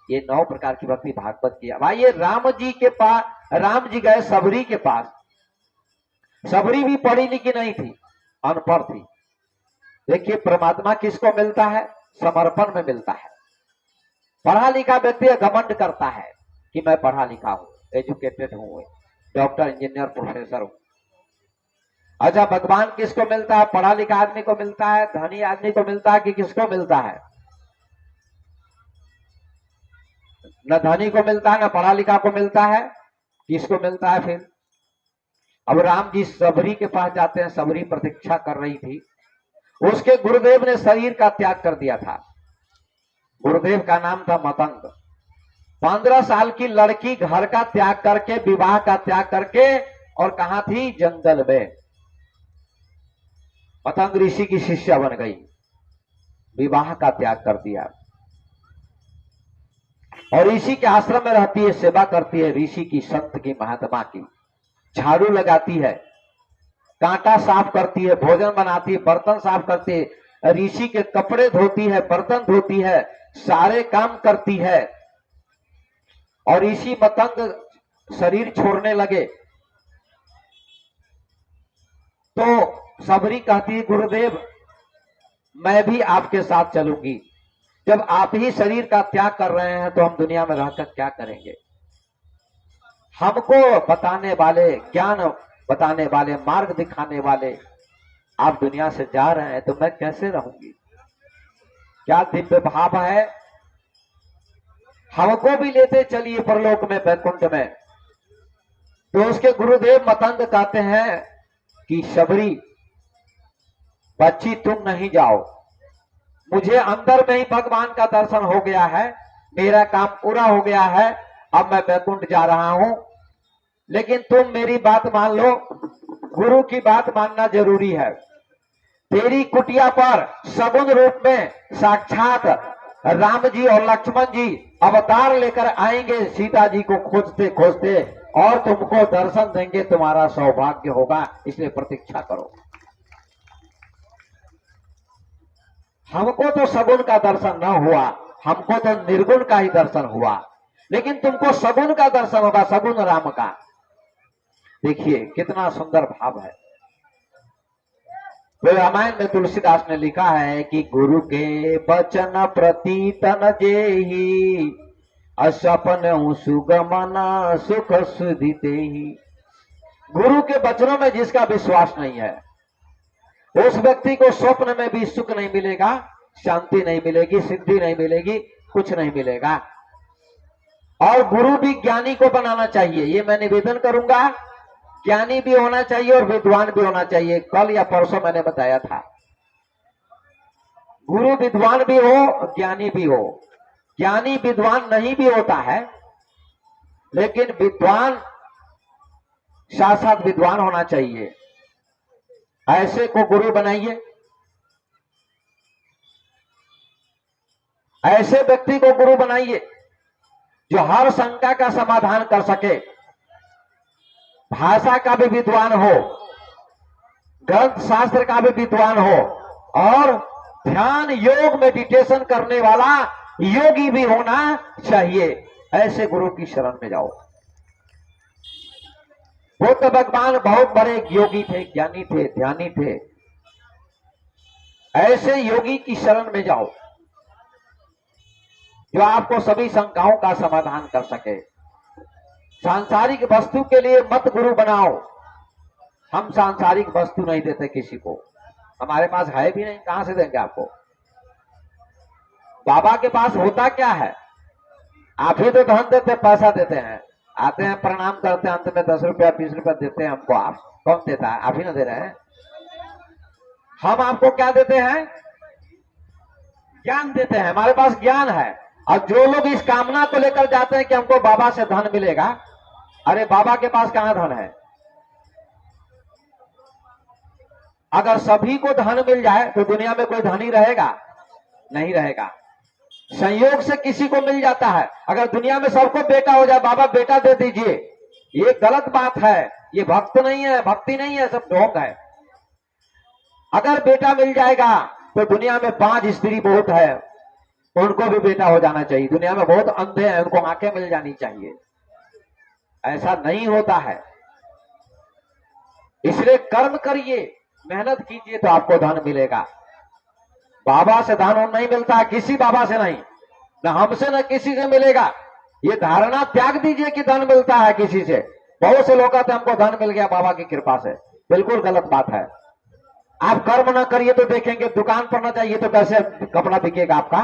Speaker 1: ये 9 प्रकार की भक्ति भागवत की। भाई ये राम जी के पास, राम जी गए सबरी के पास। सबरी भी पढ़ी लिखी नहीं थी, अनपढ़ थी। देखिए परमात्मा किसको मिलता है? समर्पण में मिलता है। पढ़ा लिखा व्यक्ति घमंड करता है कि मैं पढ़ा लिखा हूं, एजुकेटेड हूं, डॉक्टर इंजीनियर प्रोफेसर हूं। अच्छा भगवान किसको मिलता है? पढ़ा लिखा आदमी को मिलता है, धनी आदमी को मिलता है कि किसको मिलता है? न धनी को मिलता है, न पढ़ा लिखा को मिलता है, किसको मिलता है फिर? अब राम जी सबरी के पास जाते हैं, सबरी प्रतीक्षा कर रही थी। उसके गुरुदेव ने शरीर का त्याग कर दिया था। गुरुदेव का नाम था मतंग। 15 साल की लड़की घर का त्याग करके, विवाह का त्याग करके, और कहां थी? जंगल में। मतंग ऋषि की शिष्या बन गई, विवाह का त्याग कर दिया, और ऋषि के आश्रम में रहती है, सेवा करती है ऋषि की, संत की, महात्मा की। झाड़ू लगाती है, कांटा साफ करती है, भोजन बनाती है, बर्तन साफ करती है, ऋषि के कपड़े धोती है, बर्तन धोती है, सारे काम करती है। और ऋषि मतंग शरीर छोड़ने लगे तो सबरी कहती है गुरुदेव मैं भी आपके साथ चलूंगी। जब आप ही शरीर का त्याग कर रहे हैं तो हम दुनिया में रहकर क्या करेंगे? हमको बताने वाले, ज्ञान बताने वाले, मार्ग दिखाने वाले आप दुनिया से जा रहे हैं तो मैं कैसे रहूंगी? क्या दिव्य भाव है। हमको भी लेते चलिए परलोक में, वैकुंठ में। तो उसके गुरुदेव मतंग कहते हैं कि सबरी बच्ची तुम नहीं जाओ, मुझे अंदर में ही भगवान का दर्शन हो गया है, मेरा काम पूरा हो गया है, अब मैं वैकुंठ जा रहा हूं। लेकिन तुम मेरी बात मान लो, गुरु की बात मानना जरूरी है। तेरी कुटिया पर सगुन रूप में साक्षात राम जी और लक्ष्मण जी अवतार लेकर आएंगे सीता जी को खोजते खोजते, और तुमको दर्शन देंगे, तुम्हारा सौभाग्य होगा, इसलिए प्रतीक्षा करो। हमको तो सगुन का दर्शन न हुआ, हमको तो निर्गुण का ही दर्शन हुआ, लेकिन तुमको सगुन का दर्शन होगा, सगुन राम का। देखिए कितना सुंदर भाव है। तो रामायण में तुलसीदास ने लिखा है कि गुरु के बचन प्रति तन जेहि, असपन सुगमन सुख सुधिते ही। गुरु के वचनों में जिसका विश्वास नहीं है, उस व्यक्ति को स्वप्न में भी सुख नहीं मिलेगा, शांति नहीं मिलेगी, सिद्धि नहीं मिलेगी, कुछ नहीं मिलेगा। और गुरु भी ज्ञानी को बनाना चाहिए, ये मैं निवेदन करूंगा। ज्ञानी भी होना चाहिए और विद्वान भी होना चाहिए। कल या परसों मैंने बताया था, गुरु विद्वान भी हो, ज्ञानी भी हो। ज्ञानी विद्वान नहीं भी होता है, लेकिन विद्वान साथ साथ विद्वान होना चाहिए। ऐसे को गुरु बनाइए, ऐसे व्यक्ति को गुरु बनाइए जो हर शंका का समाधान कर सके, भाषा का भी विद्वान हो, ग्रंथ शास्त्र का भी विद्वान हो, और ध्यान योग मेडिटेशन करने वाला योगी भी होना चाहिए। ऐसे गुरु की शरण में जाओ। बुद्ध भगवान बहुत बड़े योगी थे, ज्ञानी थे, ध्यानी थे। ऐसे योगी की शरण में जाओ जो आपको सभी शंकाओं का समाधान कर सके। सांसारिक वस्तु के लिए मत गुरु बनाओ। हम सांसारिक वस्तु नहीं देते किसी को, हमारे पास है भी नहीं, कहां से देंगे आपको। बाबा के पास होता क्या है, आप ही तो धन देते, पैसा देते हैं, आते हैं प्रणाम करते हैं, अंत में 10 रुपया 20 रुपया देते हैं हमको। आप कौन देता है, आप ही ना दे रहे हैं। हम आपको क्या देते हैं, ज्ञान देते हैं, हमारे पास ज्ञान है। और जो लोग इस कामना को लेकर जाते हैं कि हमको बाबा से धन मिलेगा, अरे बाबा के पास कहां धन है। अगर सभी को धन मिल जाए तो दुनिया में कोई धनी रहेगा, नहीं रहेगा। संयोग से किसी को मिल जाता है। अगर दुनिया में सबको बेटा हो जाए, बाबा बेटा दे दीजिए, ये गलत बात है, ये भक्त नहीं है, भक्ति नहीं है, सब ढोंग है। अगर बेटा मिल जाएगा तो दुनिया में 5 स्त्री बहुत है, उनको भी बेटा हो जाना चाहिए। दुनिया में बहुत अंधे हैं, उनको आंखें मिल जानी चाहिए। ऐसा नहीं होता है। इसलिए कर्म करिए, मेहनत कीजिए तो आपको धन मिलेगा। बाबा से धन नहीं मिलता, किसी बाबा से नहीं, न हमसे न किसी से मिलेगा। ये धारणा त्याग दीजिए कि धन मिलता है किसी से। बहुत से लोग कहते हैं हमको धन मिल गया बाबा की कृपा से, बिल्कुल गलत बात है। आप कर्म न करिए तो देखेंगे, दुकान पर न जाइए तो कैसे कपड़ा बिकेगा आपका।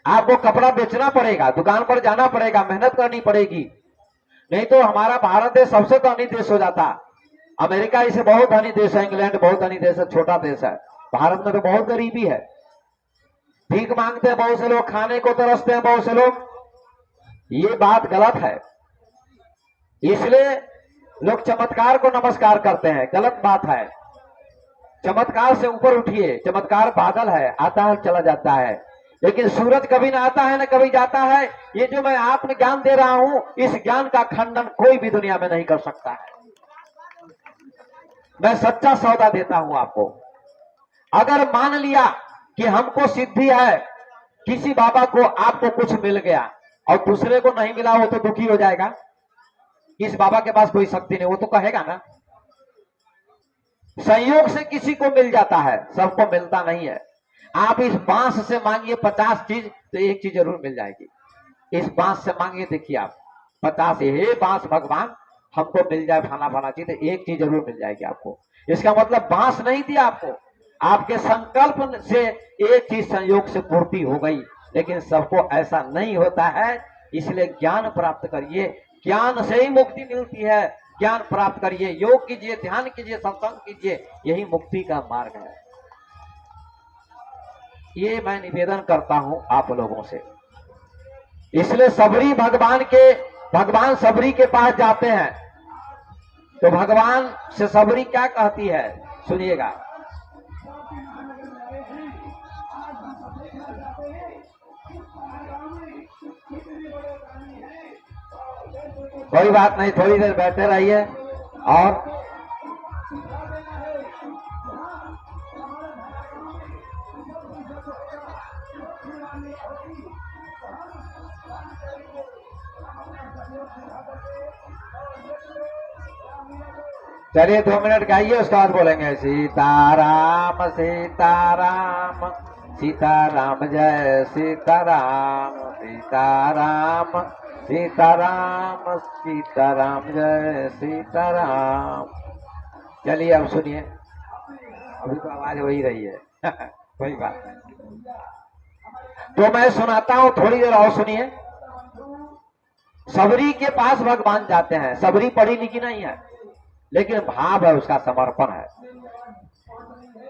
Speaker 1: आपको कपड़ा बेचना पड़ेगा, दुकान पर जाना पड़ेगा, मेहनत करनी पड़ेगी, नहीं तो हमारा भारत देश सबसे धनी देश हो जाता। अमेरिका इसे बहुत धनी देश है, इंग्लैंड बहुत धनी देश है, छोटा देश है। भारत में तो बहुत गरीबी है, भीख मांगते हैं बहुत से लोग, खाने को तरसते हैं बहुत से लोग। ये बात गलत है। इसलिए लोग चमत्कार को नमस्कार करते हैं, गलत बात है। चमत्कार से ऊपर उठिए। चमत्कार बादल है, आता है चला जाता है, लेकिन सूरज कभी ना आता है ना कभी जाता है। ये जो मैं आत्मज्ञान दे रहा हूं, इस ज्ञान का खंडन कोई भी दुनिया में नहीं कर सकता है। मैं सच्चा सौदा देता हूं आपको। अगर मान लिया कि हमको सिद्धि है, किसी बाबा को आपको कुछ मिल गया और दूसरे को नहीं मिला, वो तो दुखी हो जाएगा। इस बाबा के पास कोई शक्ति नहीं, वो तो कहेगा ना। संयोग से किसी को मिल जाता है, सबको मिलता नहीं है। आप इस बांस से मांगिए 50 चीज तो एक चीज जरूर मिल जाएगी। इस बांस से मांगिए, देखिए आप 50, हे बांस भगवान हमको मिल जाए फलाना फलाना चीज, तो एक चीज जरूर मिल जाएगी आपको। इसका मतलब बांस नहीं दिया आपको, आपके संकल्प से एक चीज संयोग से पूर्ति हो गई। लेकिन सबको ऐसा नहीं होता है। इसलिए ज्ञान प्राप्त करिए, ज्ञान से ही मुक्ति मिलती है। ज्ञान प्राप्त करिए, योग कीजिए, ध्यान कीजिए, सत्संग कीजिए, यही मुक्ति का मार्ग है। ये मैं निवेदन करता हूं आप लोगों से। इसलिए सबरी भगवान के भगवान सबरी के पास जाते हैं तो भगवान से सबरी क्या कहती है, सुनिएगा। कोई बात नहीं, थोड़ी देर बैठे रहिए। और चलिए 2 मिनट गाइए, उसके बाद बोलेंगे सीताराम सीताराम सीताराम जय सीताराम सीताराम सीताराम सीताराम जय सीताराम। चलिए अब सुनिए, अभी तो आवाज वही रही है कोई बात नहीं, तो मैं सुनाता हूं, थोड़ी देर और सुनिए। सबरी के पास भगवान जाते हैं। सबरी पढ़ी लिखी नहीं है, लेकिन भाव है, उसका समर्पण है।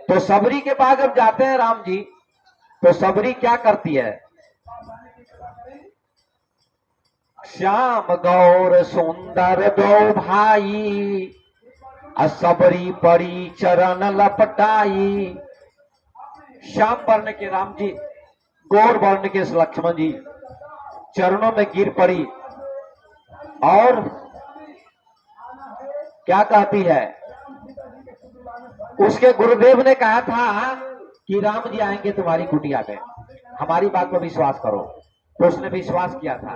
Speaker 1: तो सबरी के पास जब जाते हैं राम जी, तो सबरी क्या करती है, श्याम गौर सुंदर दो भाई, सबरी पड़ी चरण लपटाई। श्याम वर्ण के राम जी, गौर वर्ण के लक्ष्मण जी चरणों में गिर पड़ी और क्या कहती है, उसके गुरुदेव ने कहा था कि राम जी आएंगे तुम्हारी कुटिया में, हमारी बात पर विश्वास करो। तो उसने विश्वास किया था,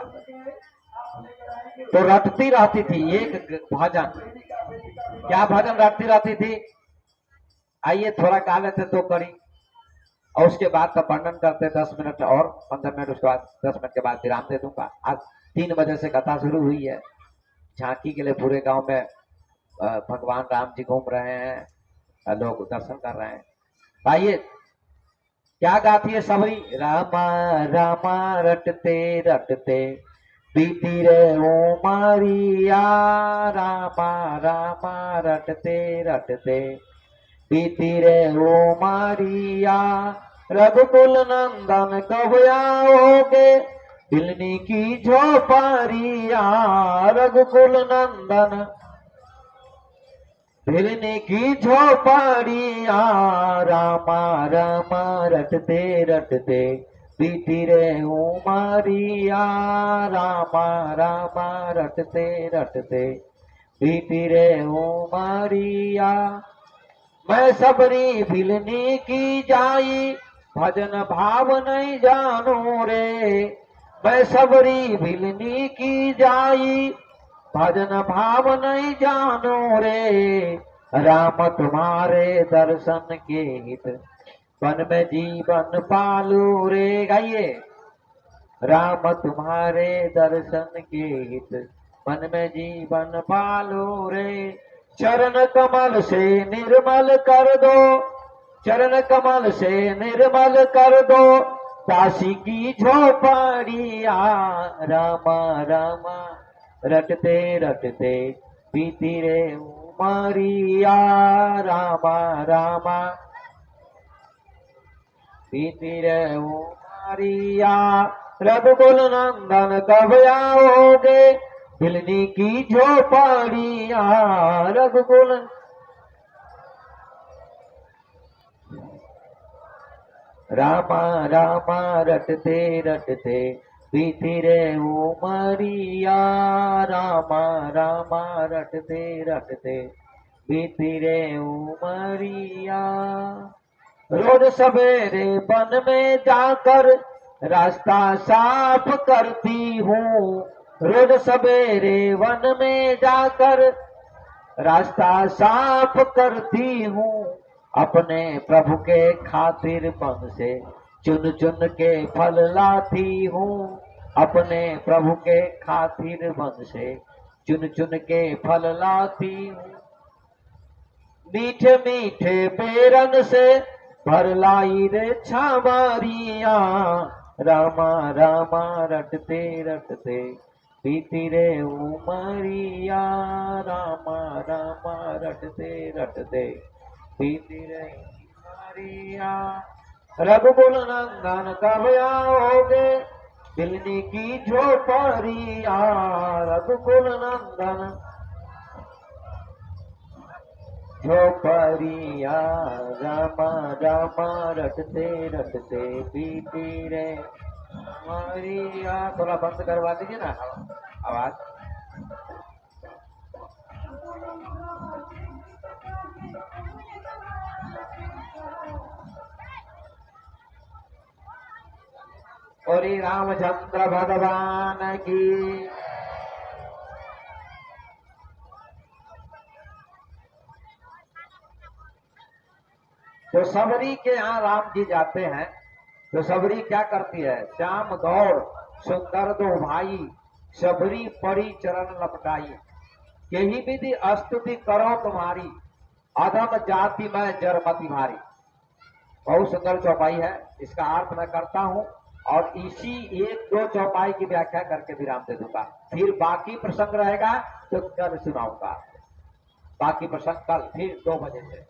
Speaker 1: तो रटती रहती थी एक भजन। क्या भजन रटती रहती थी, आइए थोड़ा गा लेते तो करी, और उसके बाद का वर्णन करते 10 मिनट और 15 मिनट, उसके बाद 10 मिनट के बाद विराम दे दूंगा। आज 3 बजे से कथा शुरू हुई है, झांकी के लिए पूरे गांव में भगवान राम जी घूम रहे हैं, लोग दर्शन कर रहे हैं। आइए क्या गाती है सबरी, रामा रामा रटते रटते बीती रे उमरिया, रामा रामा रटते रटते बीती रे उमरिया, रघुकुल नंदन कब आओगे बिलनी की झोपड़िया, रघुकुल नंदन बिलनी की झोपड़िया, रामा रामा रटते रटते बीती रे उमरिया, रामा रामा रटते रटते बीती रे उमरिया। मैं सबरी बिलनी की जाई भजन भाव नहीं जानू रे, मैं सबरी बिलनी की जाई भजन भाव नहीं जानू रे, राम तुम्हारे दर्शन के हित वन में जीवन पालू रे। गाइए, राम तुम्हारे दर्शन के हित मन में जीवन पालू रे, चरण कमल से निर्मल कर दो, चरण कमल से निर्मल कर दो काशी की झोपड़िया, रामा रामा रटते रटते बीती रे उमरिया, रामा रामा बीती रे उमरिया, रघुकुल नंदन कब आओगे बिलनी की झोपड़िया, रघुकुल। रामा रामा रटते रटते बीती रे उमरिया, रामा रामा रटते रटते बीती रे उमरिया। रोज सवेरे वन में जाकर रास्ता साफ करती हूँ, रोज सवेरे वन में जाकर रास्ता साफ करती हूँ, अपने प्रभु के खातिर मन से चुन चुन के फल लाती हूँ, अपने प्रभु के खातिर मन से चुन चुन के फल लाती हूँ, मीठे मीठे पेरन से भर लाई रे छामारिया, रामा रामा रटते रटते बीती रे उमरिया, रामा रामा रटते रटते बीती रे उमरिया, रघुकुल नंदन कब आओगे दिल्ली की झोपड़िया रघुकुल नंदन, झोपड़िया रामा रामा रटते रटते बीती रे हमारिया। थोड़ा बंद करवा दीजिए ना आवाज। और रामचंद्र भगवान की। तो सबरी के यहाँ राम जी जाते हैं तो सबरी क्या करती है, श्याम गौर सुंदर दो भाई, सबरी परी चरण लपटाई, यही विधि स्तुति करो तुम्हारी, अधम जाति में जरमति भारी। बहुत सुंदर चौपाई है, इसका अर्थ मैं करता हूं और इसी एक दो चौपाई की व्याख्या करके विराम दे दूंगा। फिर बाकी प्रसंग रहेगा तो कल सुनाऊंगा। बाकी प्रसंग कल फिर 2 बजे से।